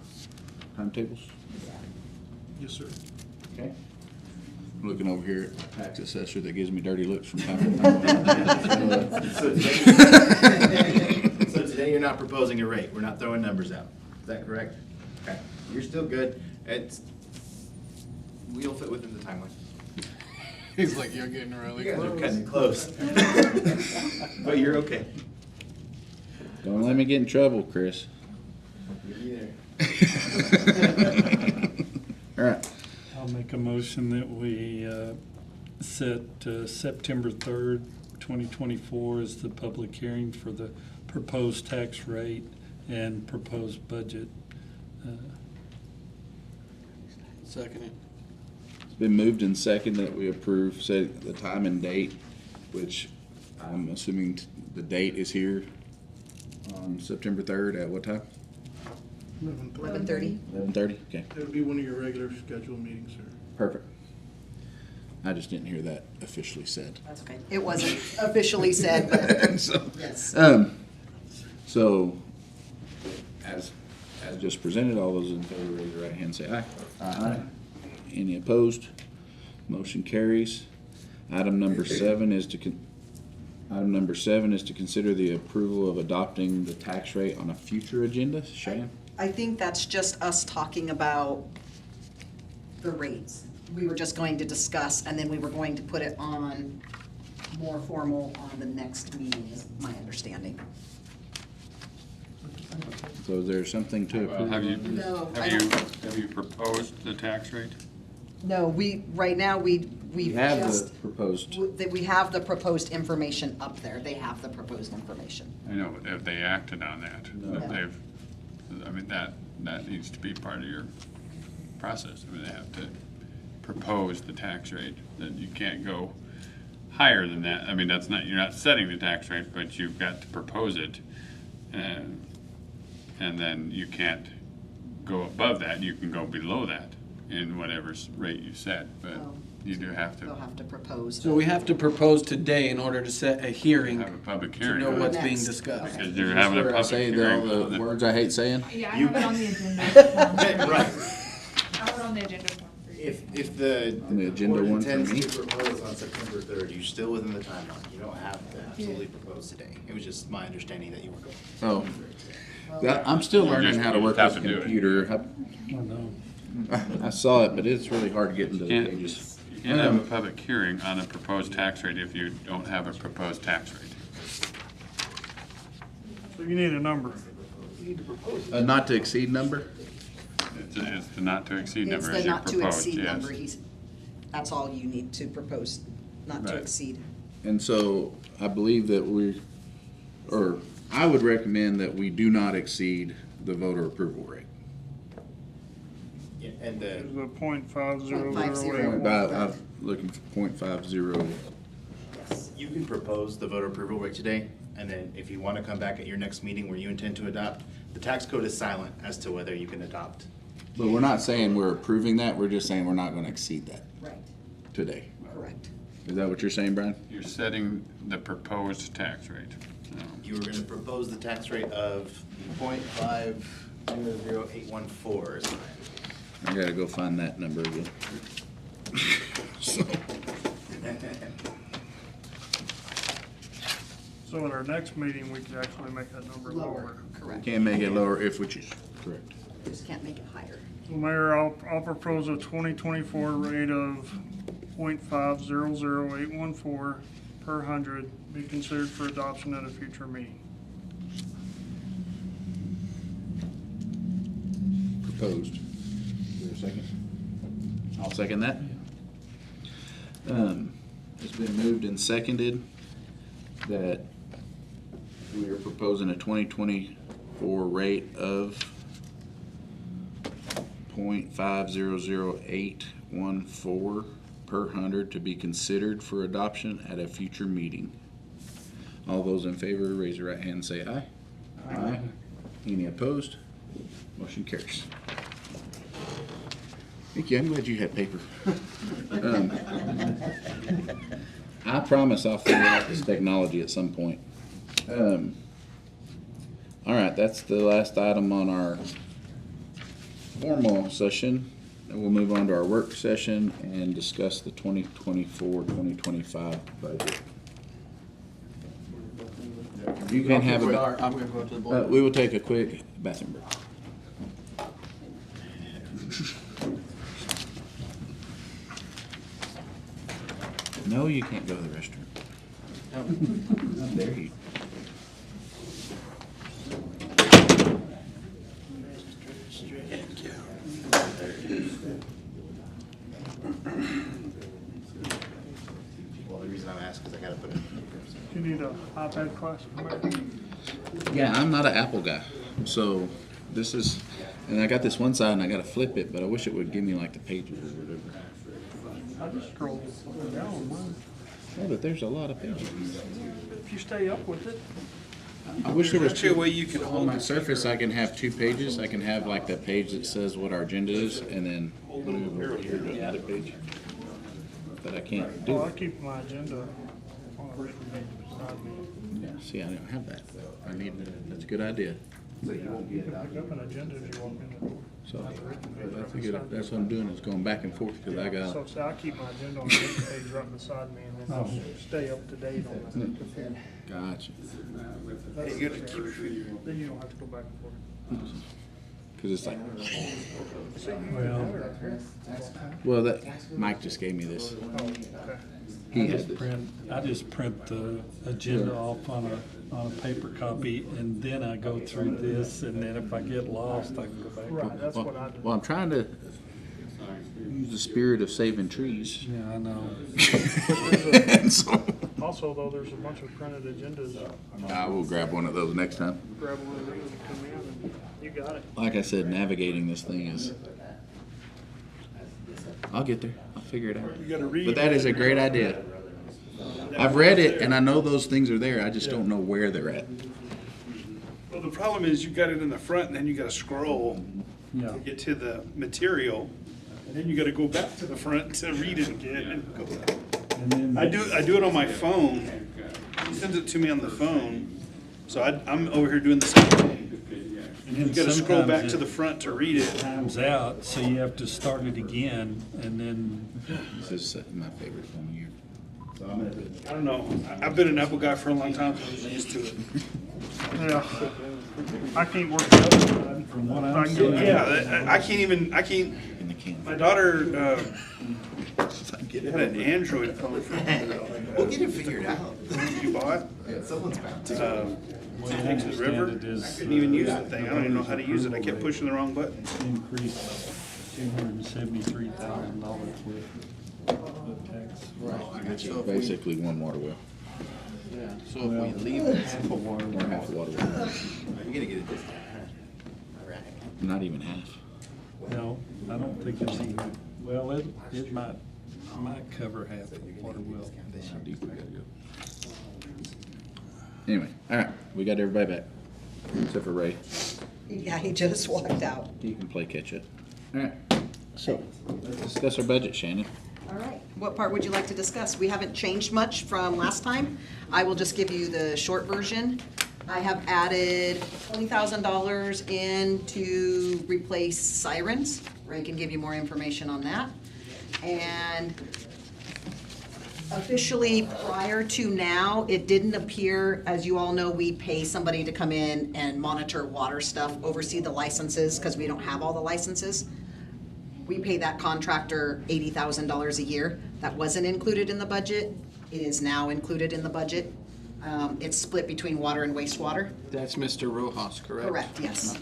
Speaker 1: timetables?
Speaker 13: Yes, sir.
Speaker 1: Okay. I'm looking over here at the tax assessor that gives me dirty looks from time to time.
Speaker 15: So today you're not proposing a rate, we're not throwing numbers out, is that correct? Okay, you're still good, we'll fit within the timeline.
Speaker 11: He's like, you're getting really
Speaker 15: You guys are
Speaker 11: close.
Speaker 15: cutting it close. But you're okay.
Speaker 1: Don't let me get in trouble, Chris.
Speaker 15: You're
Speaker 1: All right.
Speaker 6: I'll make a motion that we set September 3rd, 2024 as the public hearing for the proposed tax rate and proposed budget.
Speaker 11: Second it.
Speaker 1: It's been moved and seconded that we approve, say, the time and date, which I'm assuming the date is here on September 3rd at what time?
Speaker 12: 11:30.
Speaker 1: 11:30? Okay,
Speaker 13: It'll be one of your regular scheduled meetings, sir.
Speaker 1: perfect. I just didn't hear that officially said.
Speaker 12: That's okay. It wasn't officially said, but
Speaker 1: So,
Speaker 12: yes.
Speaker 1: So, as just presented, all those in favor, raise your right hand and say aye. Aye. Any opposed? Motion carries. Item number 7 is to consider the approval of adopting the tax rate on a future agenda. Cheyenne?
Speaker 12: I think that's just us talking about the rates. We were just going to discuss, and then we were going to put it on more formal on the next meeting, is my understanding.
Speaker 1: So is there something to approve?
Speaker 14: Have you,
Speaker 12: No, I
Speaker 14: have you proposed the tax rate?
Speaker 12: No, right now, we've
Speaker 1: have the
Speaker 12: just,
Speaker 1: proposed.
Speaker 12: we have the proposed information up there. They have the proposed information.
Speaker 14: I know, but have they acted on that?
Speaker 1: No.
Speaker 14: I mean, that needs to be part of your process. I mean, they have to propose the tax rate, that you can't go higher than that. I mean, that's not, you're not setting the tax rate, but you've got to propose it. And then you can't go above that, you can go below that in whatever rate you set, but
Speaker 12: Oh.
Speaker 14: you do have
Speaker 12: They'll
Speaker 14: to
Speaker 12: have to propose.
Speaker 11: So we have to propose today in order to set a hearing
Speaker 14: have a public
Speaker 11: to
Speaker 14: hearing.
Speaker 11: know
Speaker 14: on it.
Speaker 11: what's being
Speaker 12: Next.
Speaker 11: discussed.
Speaker 14: Because you're having a
Speaker 1: Where I
Speaker 14: public
Speaker 1: say
Speaker 14: hearing.
Speaker 1: all the words I hate saying?
Speaker 9: Yeah, I
Speaker 15: You-
Speaker 9: have it on the agenda.
Speaker 15: Right.
Speaker 9: I have it on the agenda form for you.
Speaker 15: If the
Speaker 1: On the agenda
Speaker 15: board
Speaker 1: one for
Speaker 15: intends
Speaker 1: me?
Speaker 15: to propose on September 3rd, you're still within the timeline. You don't have to absolutely propose today. It was just my understanding that you were going.
Speaker 1: Oh. I'm still learning how to work
Speaker 14: Have
Speaker 1: this
Speaker 14: to do it.
Speaker 1: computer.
Speaker 6: Oh, no.
Speaker 1: I saw it, but it's really hard to get into the
Speaker 14: Can't-
Speaker 1: pages.
Speaker 14: You can't have a public hearing on a proposed tax rate if you don't have a proposed tax rate.
Speaker 2: So you need a number.
Speaker 1: A not to exceed number?
Speaker 14: It's the not to exceed
Speaker 12: It's
Speaker 14: number
Speaker 12: the
Speaker 14: as you
Speaker 12: not to
Speaker 14: proposed,
Speaker 12: exceed
Speaker 14: yes.
Speaker 12: number. That's all you need to propose, not to
Speaker 14: Right.
Speaker 12: exceed.
Speaker 1: And so I believe that I would recommend that we do not exceed the voter approval rate.
Speaker 15: Yeah, and
Speaker 2: Is
Speaker 15: the,
Speaker 2: the .5008.
Speaker 12: 0.50.
Speaker 1: I'm looking for .50.
Speaker 15: you can propose the voter approval rate today, and then if you want to come back at your next meeting where you intend to adopt, the tax code is silent as to whether you can adopt.
Speaker 1: But we're not saying we're approving that, we're just saying we're not gonna exceed that
Speaker 12: Right,
Speaker 1: today.
Speaker 12: correct.
Speaker 1: Is that what you're saying, Brian?
Speaker 14: You're setting the proposed tax rate. So,
Speaker 15: You were going to propose the tax rate of .500814 is fine.
Speaker 1: I gotta go find that number again.
Speaker 2: So at our next meeting, we could actually make that number lower.
Speaker 12: Lower, correct.
Speaker 1: Can't make it lower if we choose. Correct.
Speaker 12: Just can't make it higher.
Speaker 2: So Mayor, I'll propose a 2024 rate of .500814 per 100 be considered for adoption at a future meeting.
Speaker 1: Proposed. Is there a second? I'll second that. It's been moved and seconded that we are proposing a 2024 rate of .500814 per 100 to be considered for adoption at a future meeting. All those in favor, raise your right hand and say aye. Aye. Any opposed? Motion carries. Thank you, I'm glad you had paper. I promise I'll figure out this technology at some point. All right, that's the last item on our formal session. And we'll move on to our work session and discuss the 2024-2025 budget. You can have
Speaker 11: I'm
Speaker 1: a,
Speaker 11: gonna go to the board.
Speaker 1: we will take a quick bathroom break. No, you can't go to the restroom. How dare you?
Speaker 15: Well, the reason I'm asking is I gotta put it.
Speaker 2: Do you need a iPad class for Mayor?
Speaker 1: Yeah, I'm not an Apple guy, so this is, and I got this one side and I gotta flip it, but I wish it would give me like the pages or whatever.
Speaker 2: I just scroll up and down mine.
Speaker 1: Yeah, but there's a lot of pages.
Speaker 2: If you stay up with it.
Speaker 1: I wish there was
Speaker 11: Actually, a
Speaker 1: two.
Speaker 11: way you can
Speaker 1: On
Speaker 11: hold
Speaker 1: my
Speaker 11: the
Speaker 1: Surface, I can have 2 pages. I can have like that page that says what our agenda is, and then move over here to another page. But I can't do
Speaker 2: Well, I
Speaker 1: it.
Speaker 2: keep my agenda on a written side man.
Speaker 1: Yeah, see, I don't have that. I need, that's a good idea.
Speaker 2: You can pick up an agenda as you walk in the door.
Speaker 1: So, that's a good, that's what I'm doing, is going back and forth, because I got,
Speaker 2: So, I keep my agenda on the written page right beside me, and then I'll stay up to date on that computer.
Speaker 1: gotcha.
Speaker 2: That's the trick. Then you don't have to go back and forth.
Speaker 1: Because it's like,
Speaker 6: Well,
Speaker 1: well, that, Mike just gave me this.
Speaker 2: Oh, okay.
Speaker 1: He
Speaker 6: I
Speaker 1: had
Speaker 6: just
Speaker 1: this.
Speaker 6: print the agenda off on a paper copy, and then I go through this, and then if I get lost, I can go back.
Speaker 2: Right, that's what I do.
Speaker 1: Well, I'm trying to use the spirit of saving trees.
Speaker 6: Yeah, I know.
Speaker 1: And so,
Speaker 2: Also, though, there's a bunch of printed agendas.
Speaker 1: I will grab one of those next time.
Speaker 2: Grab one of these and come in, and you got it.
Speaker 1: Like I said, navigating this thing is, I'll get there. I'll figure it out.
Speaker 2: gotta read.
Speaker 1: But that is a great idea. I've read it and I know those things are there. I just don't know where they're at.
Speaker 16: Well, the problem is you got it in the front and then you gotta scroll
Speaker 6: Yeah.
Speaker 16: to get to the material. And then you gotta go back to the front to read it again and go back.
Speaker 6: And then
Speaker 16: I do it on my phone. He sends it to me on the phone. So I'm over here doing the same thing.
Speaker 6: and
Speaker 16: You
Speaker 6: then
Speaker 16: gotta scroll
Speaker 6: sometimes
Speaker 16: back to the front to read it.
Speaker 6: time's out, so you have to start it again, and then
Speaker 1: This is my favorite time of year.
Speaker 16: I don't know. I've been an Apple guy for a long time, so I'm just used to it.
Speaker 2: Yeah. I can't work the other side.
Speaker 6: from what
Speaker 2: I
Speaker 6: I'm
Speaker 2: can
Speaker 6: seeing.
Speaker 2: get-
Speaker 16: Yeah, I can't,
Speaker 1: In the can.
Speaker 16: my daughter, had an Android phone for
Speaker 15: We'll get it figured out.
Speaker 16: you bought.
Speaker 15: Someone's bound to.
Speaker 6: Way I
Speaker 16: Take to the river.
Speaker 6: understand it is,
Speaker 16: I couldn't even use the thing. I don't even know how to use it. I kept pushing the wrong button.
Speaker 6: increased $273,000 with the tax.
Speaker 1: Which is basically one water well,
Speaker 11: Yeah, so if we leave it,
Speaker 6: Half a water
Speaker 1: or half a water well.
Speaker 15: We gotta get it this time.
Speaker 1: Not even half.
Speaker 6: No, I don't think it's even, well, it might cover half of the water well.
Speaker 1: That's how deep we gotta go. Anyway, all right, we got everybody back, except for Ray.
Speaker 12: Yeah, he just walked out.
Speaker 1: He can play catch up. All right, so let's discuss our budget, Shannon.
Speaker 12: All right, what part would you like to discuss? We haven't changed much from last time. I will just give you the short version. I have added $20,000 in to replace sirens. Ray can give you more information on that. And officially, prior to now, it didn't appear, as you all know, we pay somebody to come in and monitor water stuff, oversee the licenses, because we don't have all the licenses. We pay that contractor $80,000 a year. That wasn't included in the budget. It is now included in the budget. It's split between water and wastewater.
Speaker 11: that's Mr. Rojas, correct?
Speaker 12: Correct, yes.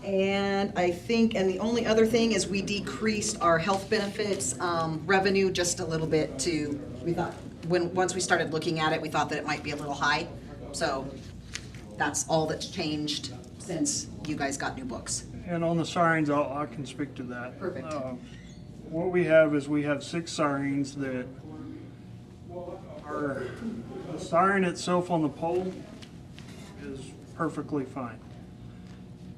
Speaker 12: And I think, and the only other thing is we decreased our health benefits revenue just a little bit to, we thought, once we started looking at it, we thought that it might be a little high. So that's all that's changed since you guys got new books.
Speaker 2: And on the sirens, I can speak to that.
Speaker 12: Perfect.
Speaker 2: What we have is we have 6 sirens that are, the siren itself on the pole is perfectly fine.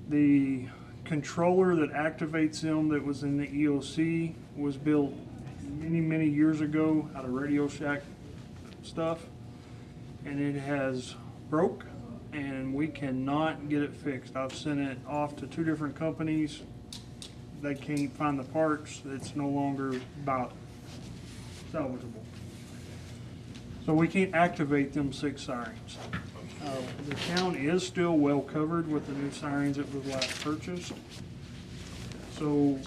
Speaker 2: The controller that activates them that was in the EOC was built many, many years ago out of Radio Shack stuff. And it has broke and we cannot get it fixed. I've sent it off to 2 different companies. They can't find the parts. It's no longer about salvageable. So we can't activate them 6 sirens. The town is still well covered with the new sirens that was last purchased. So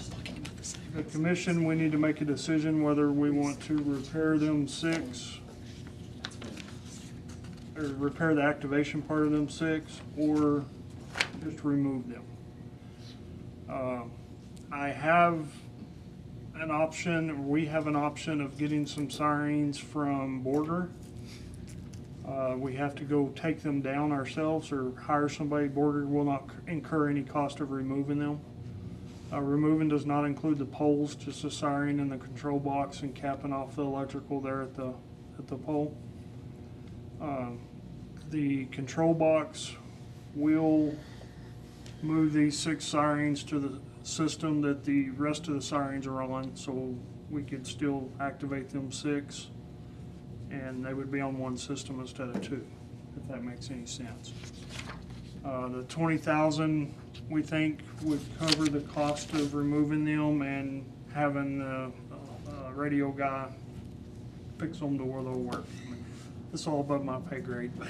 Speaker 2: the commission, we need to make a decision whether we want to repair them 6 or repair the activation part of them 6, or just remove them. I have an option, we have an option of getting some sirens from Border. We have to go take them down ourselves or hire somebody. Border will not incur any cost of removing them. Removing does not include the poles, just the siren and the control box and capping off the electrical there at the pole. The control box will move these 6 sirens to the system that the rest of the sirens are on, so we could still activate them 6. and they would be on one system instead of two, if that makes any sense. The 20,000, we think, would cover the cost of removing them and having the radio guy fix them to where they'll work. I mean, it's all above my pay grade, but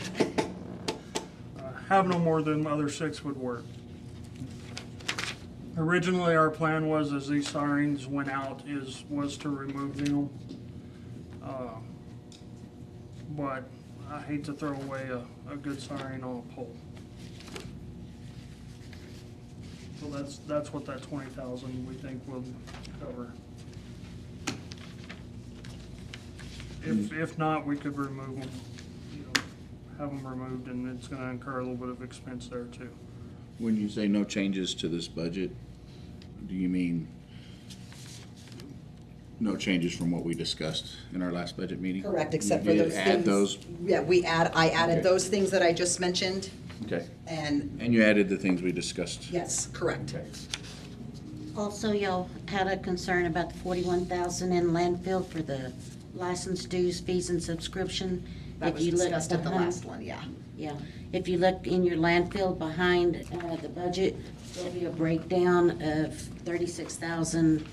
Speaker 2: having no more than other 6 would work. Originally, our plan was, as these sirens went out, was to remove them. But I hate to throw away a good siren on a pole. So that's what that 20,000 we think will cover. If not, we could remove them, have them removed, and it's gonna incur a little bit of expense there too.
Speaker 1: When you say no changes to this budget, do you mean no changes from what we discussed in our last budget meeting?
Speaker 12: Correct, except
Speaker 1: You
Speaker 12: for
Speaker 1: did
Speaker 12: those things.
Speaker 1: add those?
Speaker 12: Yeah, I added
Speaker 1: Okay.
Speaker 12: those things that I just mentioned,
Speaker 1: Okay.
Speaker 12: and
Speaker 1: And you added the things we discussed?
Speaker 12: yes, correct.
Speaker 1: Okay.
Speaker 17: Also, y'all had a concern about the 41,000 in landfill for the license dues, fees, and subscription.
Speaker 12: That
Speaker 17: If
Speaker 12: was
Speaker 17: you look
Speaker 12: discussed at the
Speaker 17: behind-
Speaker 12: last one, yeah.
Speaker 17: Yeah, if you look in your landfill behind the budget, there'll be a breakdown of 36,000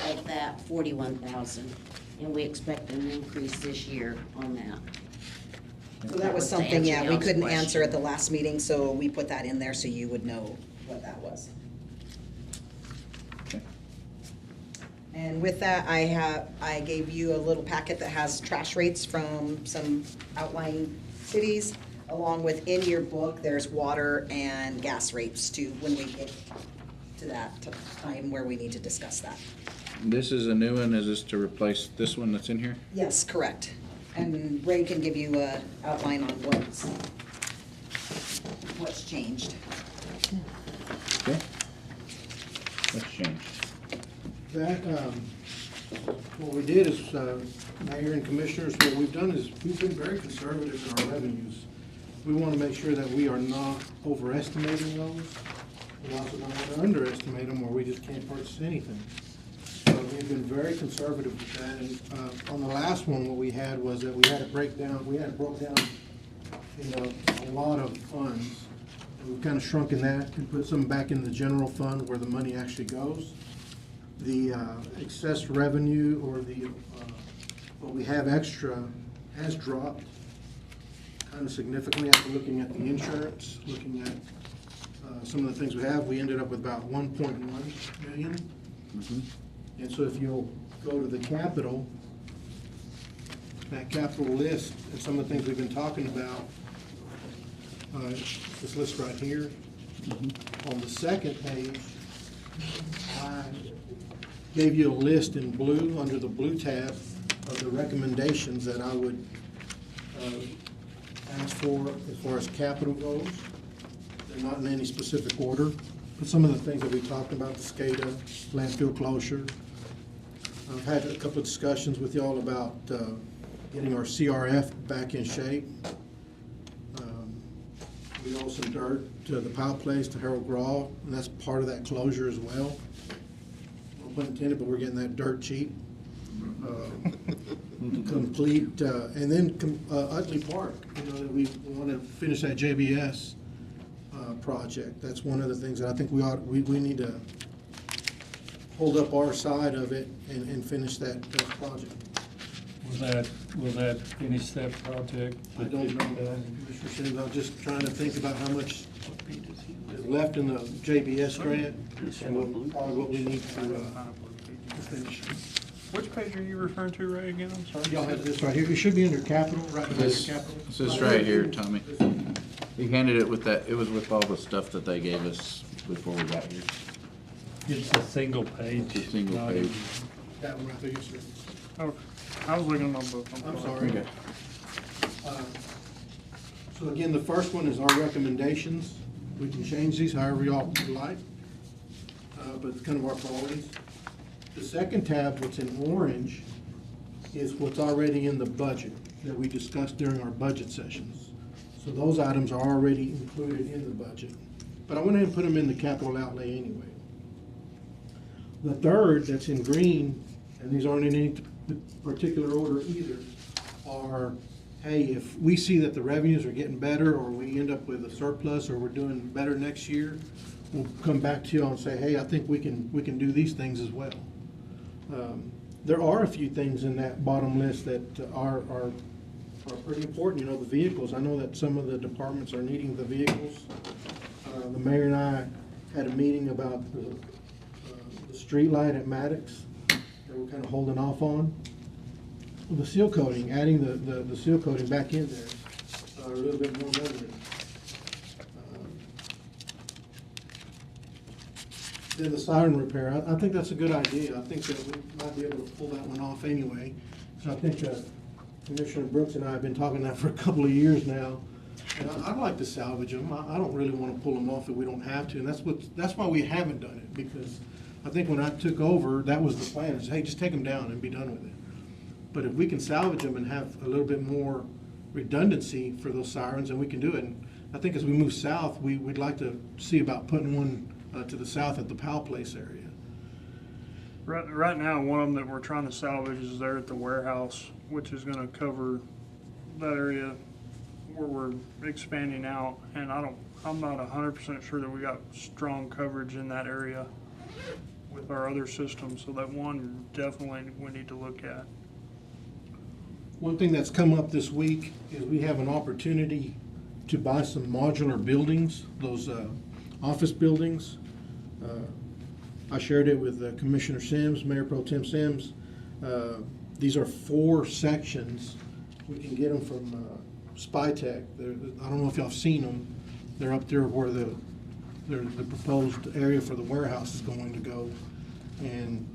Speaker 17: of that 41,000. And we expect an increase this year on that.
Speaker 12: So that was
Speaker 17: to
Speaker 12: something,
Speaker 17: answer
Speaker 12: yeah, we
Speaker 17: y'all's
Speaker 12: couldn't
Speaker 17: question.
Speaker 12: answer at the last meeting, so we put that in there so you would know what that was.
Speaker 1: Okay.
Speaker 12: And with that, I gave you a little packet that has trash rates from some outlying cities, along with in your book, there's water and gas rates too, when we get to that time where we need to discuss that.
Speaker 1: This is a new one, is this to replace this one that's in here?
Speaker 12: Yes, correct. And Ray can give you a outline on what's changed.
Speaker 1: Okay. What's changed?
Speaker 13: That, what we did is, Mayor and Commissioners, what we've done is, we've been very conservative in our revenues. We want to make sure that we are not overestimating those. We also don't want to underestimate them, or we just can't purchase anything. So we've been very conservative with that, and on the last one, what we had was that we had it broke down, a lot of funds. And we've kind of shrunken that and put some back in the general fund where the money actually goes. The excess revenue, or what we have extra, has dropped kind of significantly after looking at the insurance, looking at some of the things we have. We ended up with about 1.1 million. And so if you'll go to the capital, that capital list, and some of the things we've been talking about, this list right here, on the second page, I gave you a list in blue, under the blue tab, of the recommendations that I would ask for as far as capital goes. They're not in any specific order, but some of the things that we talked about, the SCADA, landfill closure. I've had a couple of discussions with y'all about getting our CRF back in shape. We owe some dirt to the Powell Place, to Harold Graw, and that's part of that closure as well. No pun intended, but we're getting that dirt cheap. Complete, and then Utley Park, we want to finish that JBS project. That's one of the things that I think we need to hold up our side of it and finish that project.
Speaker 6: Will that finish that project?
Speaker 13: I don't know, Commissioner Sims, I'm just trying to think about how much is left in the JBS grant and probably what we need to finish.
Speaker 2: Which page are you referring to, Ray, again? I'm sorry.
Speaker 13: Y'all have this right here, it should be under capital, right behind
Speaker 1: This,
Speaker 13: the capital.
Speaker 1: this right here, Tommy. He handed it with that, it was with all the stuff that they gave us before we got here.
Speaker 6: It's a single page.
Speaker 1: It's a single
Speaker 6: not
Speaker 1: page.
Speaker 13: That one right there, yes, sir.
Speaker 2: Okay, I was looking at my book.
Speaker 13: I'm sorry.
Speaker 1: Okay.
Speaker 13: So again, the first one is our recommendations. We can change these however y'all would like, but it's kind of our priorities. The second tab, what's in orange, is what's already in the budget that we discussed during our budget sessions. So those items are already included in the budget. But I went ahead and put them in the capital outlay anyway. The third, that's in green, and these aren't in any particular order either, are, hey, if we see that the revenues are getting better, or we end up with a surplus, or we're doing better next year, we'll come back to you and say, hey, I think we can do these things as well. There are a few things in that bottom list that are pretty important. You know, the vehicles. I know that some of the departments are needing the vehicles. The mayor and I had a meeting about the street light at Maddox that we're kind of holding off on. The seal coating, adding the seal coating back in there, a little bit more money. Then the siren repair, I think that's a good idea. I think that we might be able to pull that one off anyway. So I think Commissioner Brooks and I have been talking that for a couple of years now. And I'd like to salvage them. I don't really want to pull them off if we don't have to. And that's why we haven't done it, because I think when I took over, that was the plan, is, hey, just take them down and be done with it. But if we can salvage them and have a little bit more redundancy for those sirens, then we can do it. And I think as we move south, we'd like to see about putting one to the south at the Powell Place area.
Speaker 2: Right now, one of them that we're trying to salvage is there at the warehouse, which is gonna cover that area where we're expanding out. And I'm not 100% sure that we got strong coverage in that area with our other systems. So that one definitely we need to look at.
Speaker 13: One thing that's come up this week is we have an opportunity to buy some modular buildings, those office buildings. I shared it with Commissioner Sims, Mayor Pro Tem Sims. These are 4 sections. We can get them from Spytech. I don't know if y'all have seen them. They're up there where the proposed area for the warehouse is going to go. And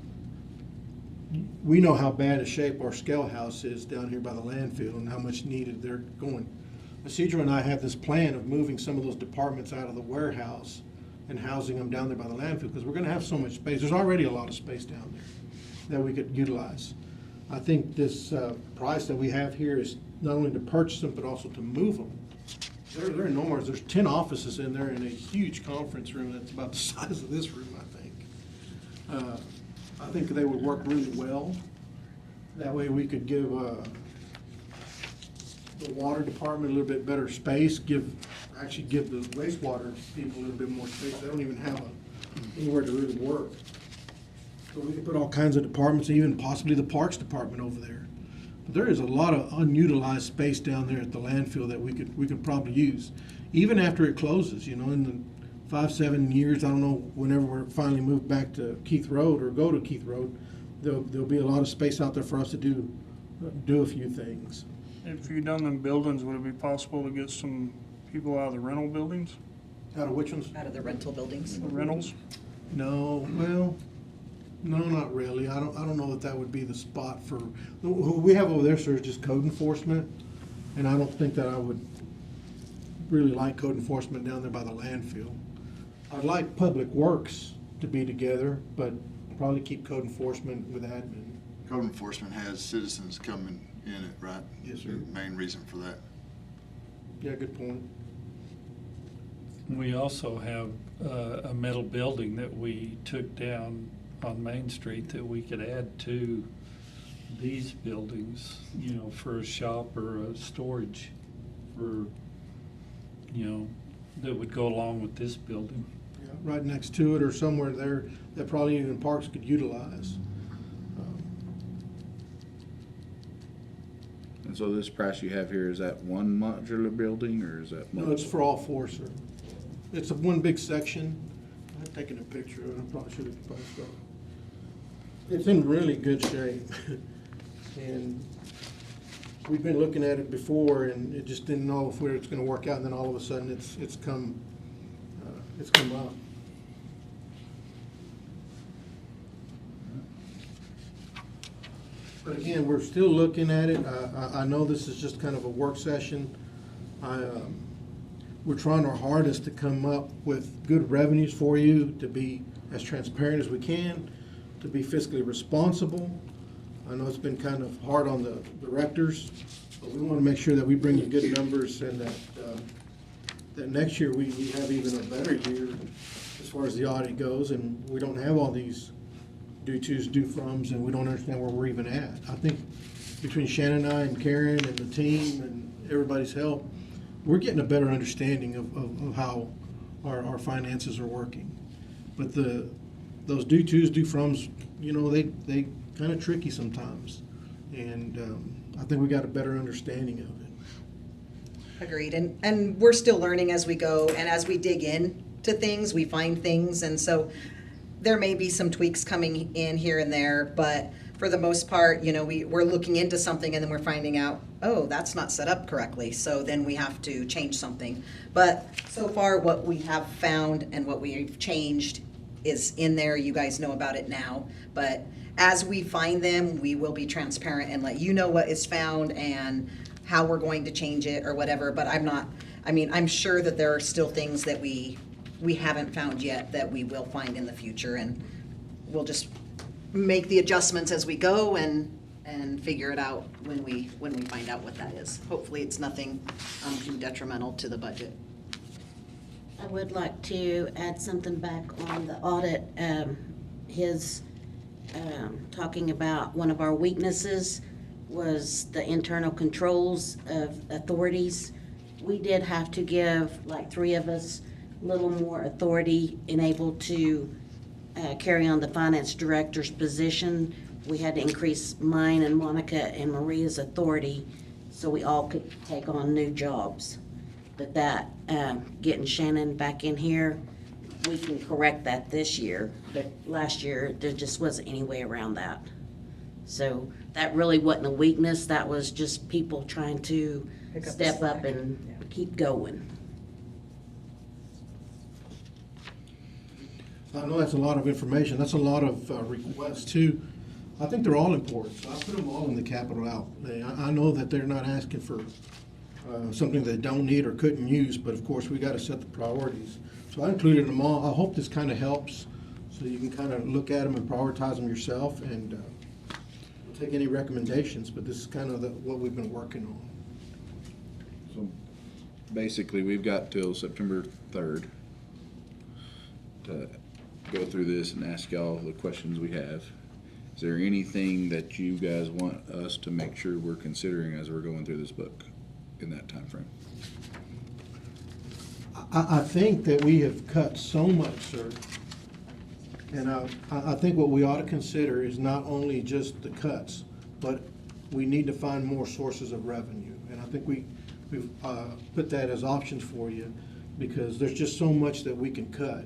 Speaker 13: we know how bad a shape our scale house is down here by the landfill and how much needed they're going. Isidro and I have this plan of moving some of those departments out of the warehouse and housing them down there by the landfill, because we're gonna have so much space. There's already a lot of space down there that we could utilize. I think this price that we have here is not only to purchase them, but also to move them. They're enormous. There's 10 offices in there and a huge conference room that's about the size of this room, I think. I think they would work really well. That way we could give the water department a little bit better space, actually give the wastewater people a little bit more space. They don't even have anywhere to really work. So we could put all kinds of departments, even possibly the Parks Department over there. But there is a lot of unutilized space down there at the landfill that we could probably use, even after it closes. You know, in the 5-7 years, I don't know, whenever we're finally moved back to Keith Road or go to Keith Road, there'll be a lot of space out there for us to do a few things.
Speaker 2: If you've done them buildings, would it be possible to get some people out of the rental buildings?
Speaker 13: Out of which ones?
Speaker 12: Out of the rental buildings.
Speaker 2: The rentals?
Speaker 13: No, well, no, not really. I don't know that would be the spot for, who we have over there, sir, is just code enforcement. And I don't think that I would really like code enforcement down there by the landfill. I'd like Public Works to be together, but probably keep code enforcement with admin.
Speaker 7: Code enforcement has citizens coming in it, right?
Speaker 13: Yes, sir.
Speaker 7: The main reason for that.
Speaker 13: Yeah, good point.
Speaker 6: We also have a metal building that we took down on Main Street that we could add to these buildings, you know, for a shop or a storage for, you know, that would go along with this building.
Speaker 13: Yeah, right next to it or somewhere there that probably even Parks could utilize.
Speaker 1: And so this price you have here, is that one modular building, or is that?
Speaker 13: No, it's for all 4, sir. It's one big section. I've taken a picture of it. I probably should have posted it. It's in really good shape. And we've been looking at it before, and it just didn't know if it's gonna work out, and then all of a sudden it's come up. But again, we're still looking at it. I know this is just kind of a work session. We're trying our hardest to come up with good revenues for you, to be as transparent as we can, to be fiscally responsible. I know it's been kind of hard on the directors, but we want to make sure that we bring you good numbers, and that next year we have even a better year as far as the audit goes, and we don't have all thes due tos, due froms, and we don't understand where we're even at. I think between Shannon and I and Karen and the team and everybody's help, we're getting a better understanding of how our finances are working. But those do tos, do froms, you know, they kind of tricky sometimes. And I think we got a better understanding of it.
Speaker 12: Agreed, and we're still learning as we go, and as we dig in to things, we find things, and so there may be some tweaks coming in here and there, but for the most part, you know, we're looking into something and then we're finding out, oh, that's not set up correctly, so then we have to change something. But so far, what we have found and what we've changed is in there. You guys know about it now, but as we find them, we will be transparent and let you know what is found and how we're going to change it or whatever, but I'm sure that there are still things that we haven't found yet that we will find in the future, and we'll just make the adjustments as we go and figure it out when we find out what that is. Hopefully, it's nothing too detrimental to the budget.
Speaker 17: I would like to add something back on the audit. His talking about one of our weaknesses was the internal controls of authorities. We did have to give, like 3 of us, a little more authority and able to carry on the finance director's position. We had to increase mine and Monica and Maria's authority so we all could take on new jobs. But that, getting Shannon back in here, we can correct that this year. But last year, there just wasn't any way around that. So that really wasn't a weakness, that was just people trying to
Speaker 12: Pick up the
Speaker 17: step up
Speaker 12: slack.
Speaker 17: and keep going.
Speaker 13: I know that's a lot of information, that's a lot of requests too. I think they're all important, so I put them all in the capital outlay. I know that they're not asking for something they don't need or couldn't use, but of course, we gotta set the priorities. So I included them all. I hope this kind of helps, so you can kind of look at them and prioritize them yourself, and we'll take any recommendations, but this is kind of what we've been working on.
Speaker 1: So basically, we've got till September 3rd to go through this and ask y'all the questions we have. Is there anything that you guys want us to make sure we're considering as we're going through this book in that time frame?
Speaker 13: I think that we have cut so much, sir. And I think what we ought to consider is not only just the cuts, but we need to find more sources of revenue. And I think we've put that as options for you, because there's just so much that we can cut.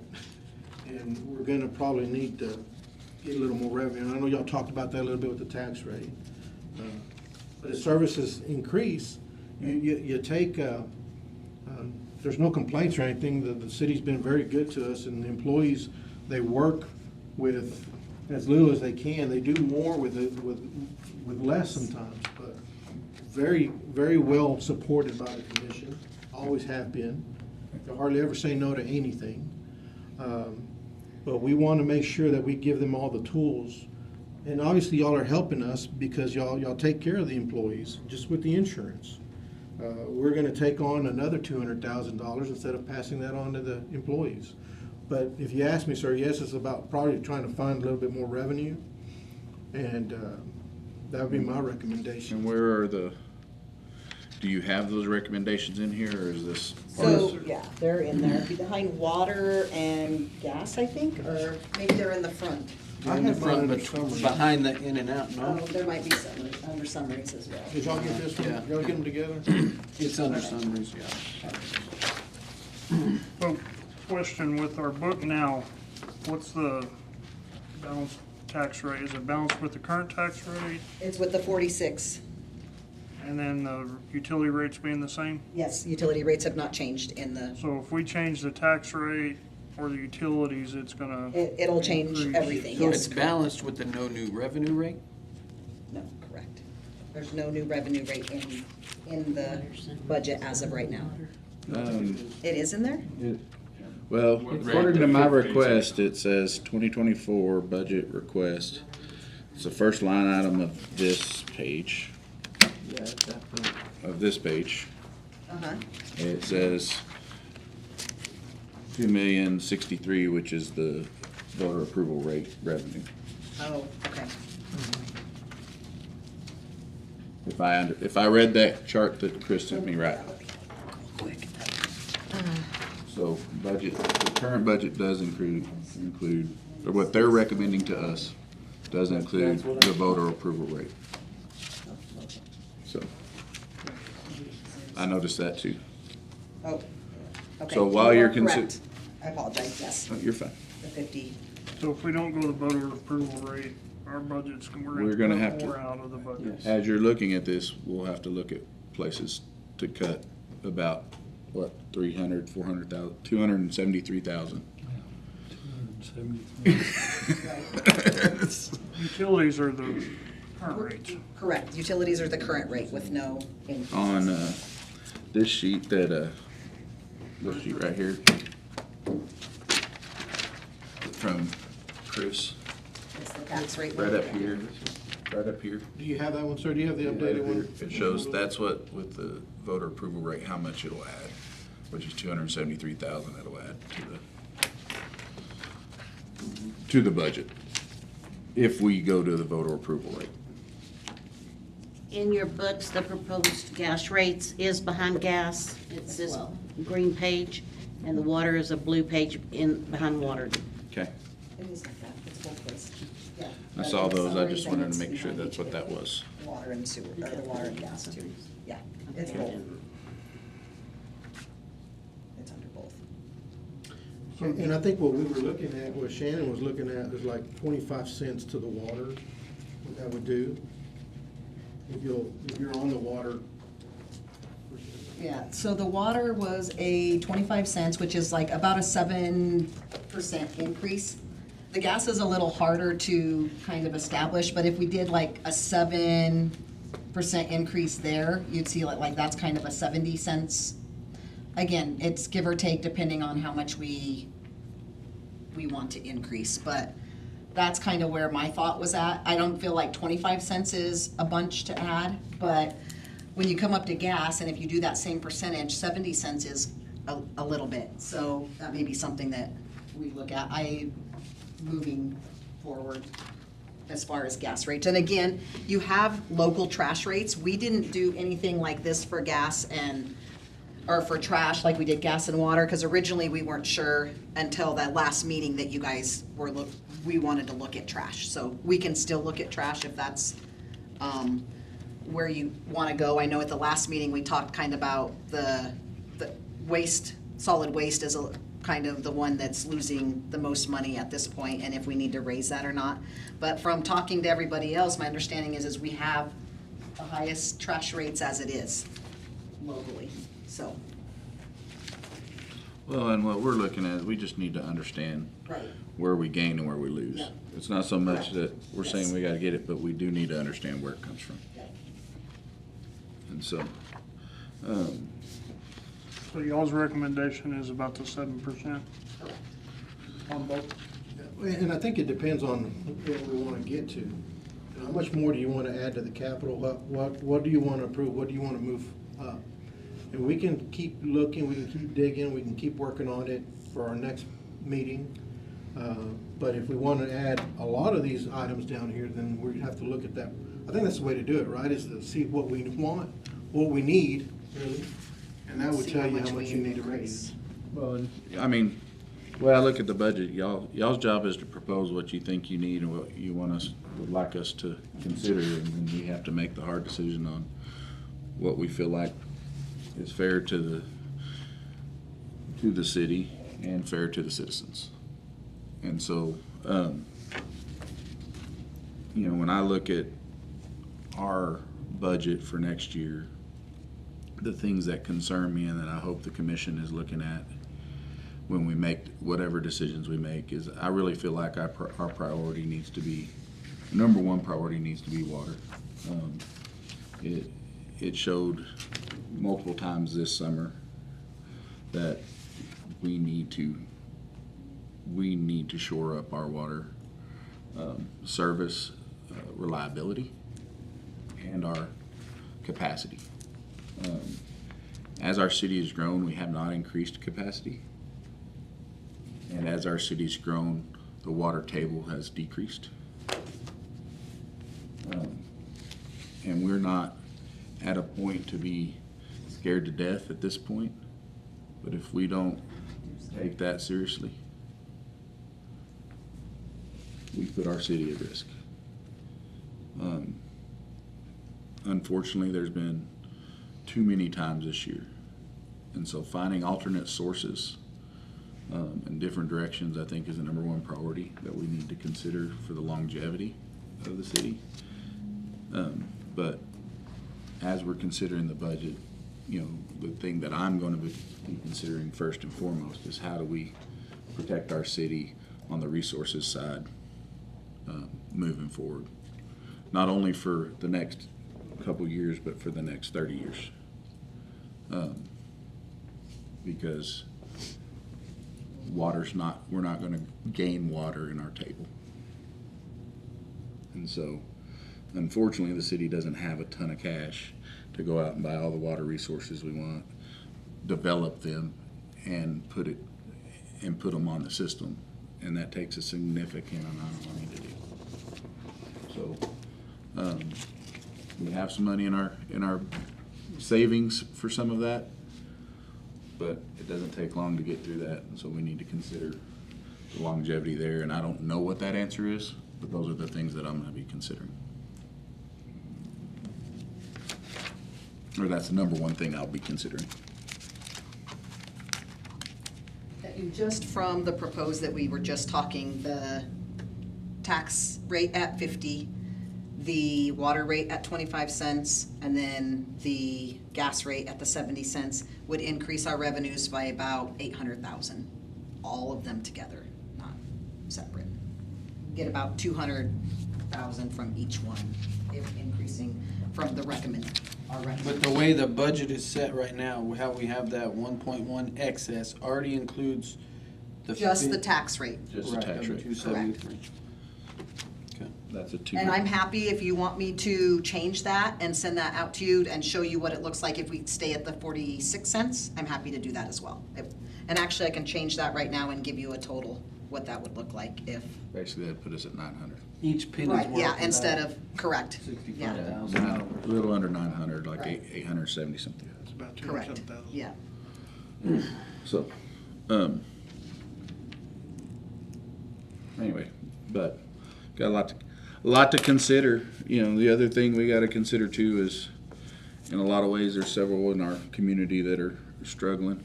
Speaker 13: And we're gonna probably need to get a little more revenue. And I know y'all talked about that a little bit with the tax rate. But as services increase, you take, there's no complaints or anything. The city's been very good to us, and the employees, they work with as little as they can. They do more with less sometimes, but very, very well supported by the commission, always have been. They hardly ever say no to anything. But we want to make sure that we give them all the tools. And obviously, y'all are helping us because y'all take care of the employees, just with the insurance. We're going to take on another $200,000 instead of passing that on to the employees. But if you ask me, sir, yes, it's about probably trying to find a little bit more revenue, and that would be my recommendation.
Speaker 1: And where are do you have those recommendations in here, or is this?
Speaker 12: So, yeah, they're in there, behind water and gas, I think, or maybe they're in the front.
Speaker 13: I
Speaker 11: In the
Speaker 13: have
Speaker 11: front,
Speaker 13: mine
Speaker 11: but
Speaker 13: under summary.
Speaker 11: behind the in and out,
Speaker 12: Oh,
Speaker 11: no?
Speaker 12: there might be some under summaries as well.
Speaker 13: Did y'all get this one?
Speaker 11: Yeah.
Speaker 13: Y'all get them together?
Speaker 11: It's under summaries, yeah.
Speaker 2: So, question with our book now, what's the balanced tax rate? Is it balanced with the current tax rate?
Speaker 12: It's with the 46.
Speaker 2: And then the utility rates being the same?
Speaker 12: Yes, utility rates have not changed in the,
Speaker 2: So if we change the tax rate or the utilities, it's gonna.
Speaker 12: it'll change
Speaker 2: increase.
Speaker 12: everything,
Speaker 11: So
Speaker 12: yes.
Speaker 11: it's balanced with the no new revenue rate?
Speaker 12: No, correct. There's no new revenue rate in the budget as of right now. It is in there?
Speaker 1: Well,
Speaker 14: What rate?
Speaker 1: according to my request, it says 2024 budget request. It's the first line item of this page,
Speaker 11: Yeah, at that point.
Speaker 1: of this page.
Speaker 12: Uh-huh.
Speaker 1: It says 2,063,000, which is the voter approval rate revenue.
Speaker 12: Oh, okay.
Speaker 1: If I read that chart that Chris sent me right. So budget, the current budget does include, or what they're recommending to us does include the voter approval rate. So, I noticed that too.
Speaker 12: Oh, okay.
Speaker 1: So while you're
Speaker 12: correct. I apologize, yes,
Speaker 1: Oh, you're fine.
Speaker 12: the 50.
Speaker 2: So if we don't go the voter approval rate, our budget's,
Speaker 1: We're gonna have to-
Speaker 2: more out of the budget.
Speaker 1: As you're looking at this, we'll have to look at places to cut about, what, 300, 400,000, 273,000.
Speaker 2: Utilities are the current rates.
Speaker 12: Correct, utilities are the current rate with no increase.
Speaker 1: On, this sheet that, this sheet right here from Chris,
Speaker 12: It's the tax rate.
Speaker 1: right up here, right up here.
Speaker 13: Do you have that one, sir? Do you have the updated one?
Speaker 1: It shows that's what, with the voter approval rate, how much it'll add, which is 273,000 it'll add to the budget, if we go to the voter approval rate.
Speaker 17: In your books, the proposed gas rates is behind gas. It's this green page, and the water is a blue page behind water.
Speaker 1: Okay,
Speaker 12: It is like that, it's both ways. Yeah.
Speaker 1: I saw
Speaker 12: But
Speaker 1: those, I
Speaker 12: it's
Speaker 1: just
Speaker 12: already
Speaker 1: wanted to
Speaker 12: been
Speaker 1: make sure
Speaker 12: behind
Speaker 1: that's what that was.
Speaker 12: Water and sewer, or the water and gas too. Yeah, it's both. It's under both.
Speaker 13: And I think what we were looking at, what Shannon was looking at, is like 25 cents to the water, what that would do. If you're on the water.
Speaker 12: Yeah, so the water was a 25 cents, which is like about a 7% increase. The gas is a little harder to kind of establish, but if we did like a 7% increase there, you'd see like that's kind of a 70 cents. Again, it's give or take depending on how much we want to increase, but that's kind of where my thought was at. I don't feel like 25 cents is a bunch to add, but when you come up to gas, and if you do that same percentage, 70 cents is a little bit. So that may be something that we look at. Moving forward as far as gas rates. And again, you have local trash rates. We didn't do anything like this for gas or for trash like we did gas and water, because originally we weren't sure until that last meeting that you guys we wanted to look at trash. So we can still look at trash if that's where you want to go. I know at the last meeting we talked kind of about the waste, solid waste as a kind of the one that's losing the most money at this point, and if we need to raise that or not. But from talking to everybody else, my understanding is we have the highest trash rates as it is locally, so.
Speaker 1: Well, and what we're looking at, we just need to understand
Speaker 12: Right.
Speaker 1: where we gain and where we lose.
Speaker 12: Yeah.
Speaker 1: It's not so much
Speaker 12: Correct.
Speaker 1: that we're saying
Speaker 12: Yes.
Speaker 1: we gotta get it, but we do need to understand where it comes from.
Speaker 12: Yeah.
Speaker 1: And so,
Speaker 2: So y'all's recommendation is about the 7% on both?
Speaker 13: And I think it depends on what we want to get to. How much more do you want to add to the capital? What do you want to approve? What do you want to move up? And we can keep looking, we can keep digging, we can keep working on it for our next meeting. But if we want to add a lot of these items down here, then we have to look at that. I think that's the way to do it, right? Is to see what we want, what we need, really. And that would
Speaker 12: See
Speaker 13: tell
Speaker 12: how
Speaker 13: you
Speaker 12: much
Speaker 13: how much
Speaker 12: we
Speaker 13: you need to
Speaker 12: increase.
Speaker 13: raise.
Speaker 1: well, I mean, when I look at the budget, y'all's job is to propose what you think you need and what you would like us to consider, and then we have to make the hard decision on what we feel like is fair to the city and fair to the citizens. And so, when I look at our budget for next year, the things that concern me and that I hope the commission is looking at when we make whatever decisions we make is I really feel like our priority needs to be, number one priority needs to be water. It showed multiple times this summer that we need to shore up our water service reliability and our capacity. As our city has grown, we have not increased capacity. And as our city's grown, the water table has decreased. And we're not at a point to be scared to death at this point. But if we don't take that seriously, we put our city at risk. Unfortunately, there's been too many times this year. And so finding alternate sources in different directions, I think, is the number one priority that we need to consider for the longevity of the city. But as we're considering the budget, you know, the thing that I'm going to be considering first and foremost is how do we protect our city on the resources side moving forward. Not only for the next couple years, but for the next 30 years. Because we're not going to gain water in our table. And so, unfortunately, the city doesn't have a ton of cash to go out and buy all the water resources we want, develop them, and put them on the system. And that takes a significant amount of money to do. So, we have some money in our savings for some of that, but it doesn't take long to get through that, and so we need to consider the longevity there. And I don't know what that answer is, but those are the things that I'm going to be considering. Or that's the number one thing I'll be considering.
Speaker 12: And just from the proposed that we were just talking, the tax rate at 50, the water rate at 25 cents, and then the gas rate at the 70 cents would increase our revenues by about 800,000. All of them together, not separate. Get about 200,000 from each one, if increasing from the our recommend.
Speaker 11: But the way the budget is set right now, how we have that 1.1 excess already includes the.
Speaker 12: Just the tax rate.
Speaker 1: Just the tax rate.
Speaker 11: 273.
Speaker 1: That's a two.
Speaker 12: And I'm happy if you want me to change that and send that out to you and show you what it looks like if we stay at the 46 cents. I'm happy to do that as well. And actually, I can change that right now and give you a total, what that would look like if.
Speaker 1: Basically, that'd put us at 900.
Speaker 11: Each penny's
Speaker 12: Right,
Speaker 11: worth
Speaker 12: yeah,
Speaker 11: about
Speaker 12: instead of, correct. Yeah,
Speaker 11: 65,000.
Speaker 1: A little under 900, like
Speaker 12: Right.
Speaker 1: 870 something.
Speaker 13: It's about
Speaker 12: correct,
Speaker 13: 207,000.
Speaker 12: yeah.
Speaker 1: So, anyway, but got a lot to consider. You know, the other thing we got to consider too is, in a lot of ways, there's several in our community that are struggling,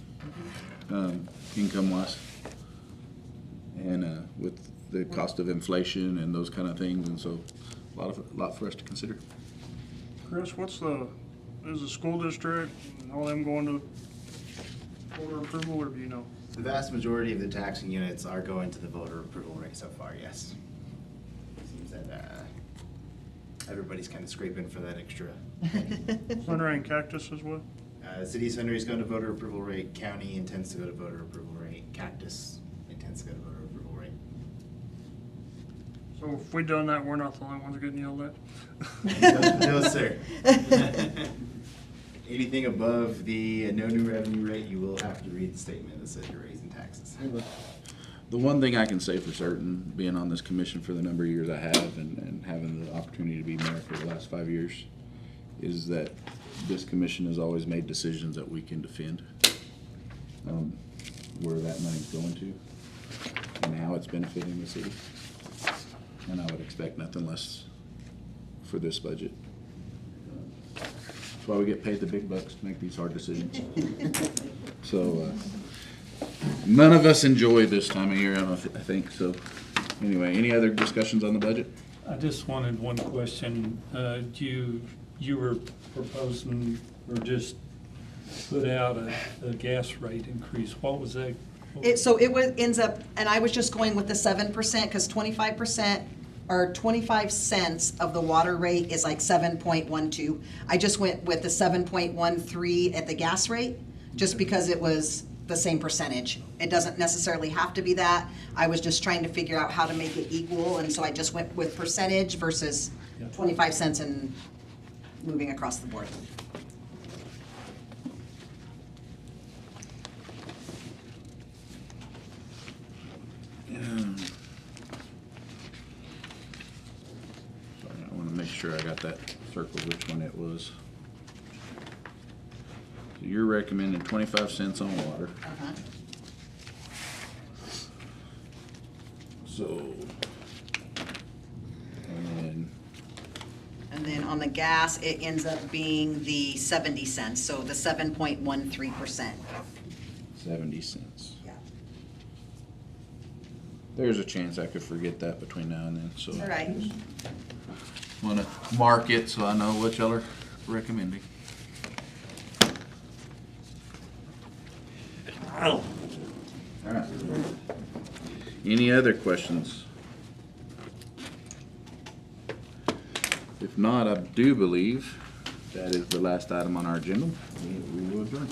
Speaker 1: income-wise, and with the cost of inflation and those kind of things, and so a lot for us to consider.
Speaker 2: Chris, is the school district and all them going to voter approval, or do you know?
Speaker 15: The vast majority of the taxing units are going to the voter approval rate so far, yes. Seems that everybody's kind of scraping for that extra.
Speaker 2: Sunray and Cactus as well?
Speaker 15: City Center is going to voter approval rate, county intends to go to voter approval rate, Cactus intends to go to voter approval rate.
Speaker 2: So if we done that, we're not the only ones getting yelled at?
Speaker 15: No, sir. Anything above the no new revenue rate, you will have to read the statement that says you're raising taxes.
Speaker 1: The one thing I can say for certain, being on this commission for the number of years I have and having the opportunity to be mayor for the last 5 years, is that this commission has always made decisions that we can defend, where that money's going to and how it's benefiting the city. And I would expect nothing less for this budget. That's why we get paid the big bucks to make these hard decisions. So, none of us enjoy this time of year, I think. So, anyway, any other discussions on the budget?
Speaker 6: I just wanted one question. You were proposing or just put out a gas rate increase. What was that?
Speaker 12: So it ends up, and I was just going with the 7%, because 25% or 25 cents of the water rate is like 7.12. I just went with the 7.13 at the gas rate, just because it was the same percentage. It doesn't necessarily have to be that. I was just trying to figure out how to make it equal, and so I just went with percentage versus 25 cents and moving across the board.
Speaker 1: Sorry, I want to make sure I got that circled, which one it was. you're recommending 25 cents on water.
Speaker 12: Uh-huh.
Speaker 1: So, and
Speaker 12: And then on the gas, it ends up being the 70 cents, so the 7.13%.
Speaker 1: 70 cents.
Speaker 12: Yeah.
Speaker 1: There's a chance I could forget that between now and then, so.
Speaker 12: All right.
Speaker 1: Want to mark it so I know what y'all are recommending. All right. Any other questions? If not, I do believe that is the last item on our agenda. We will adjourn.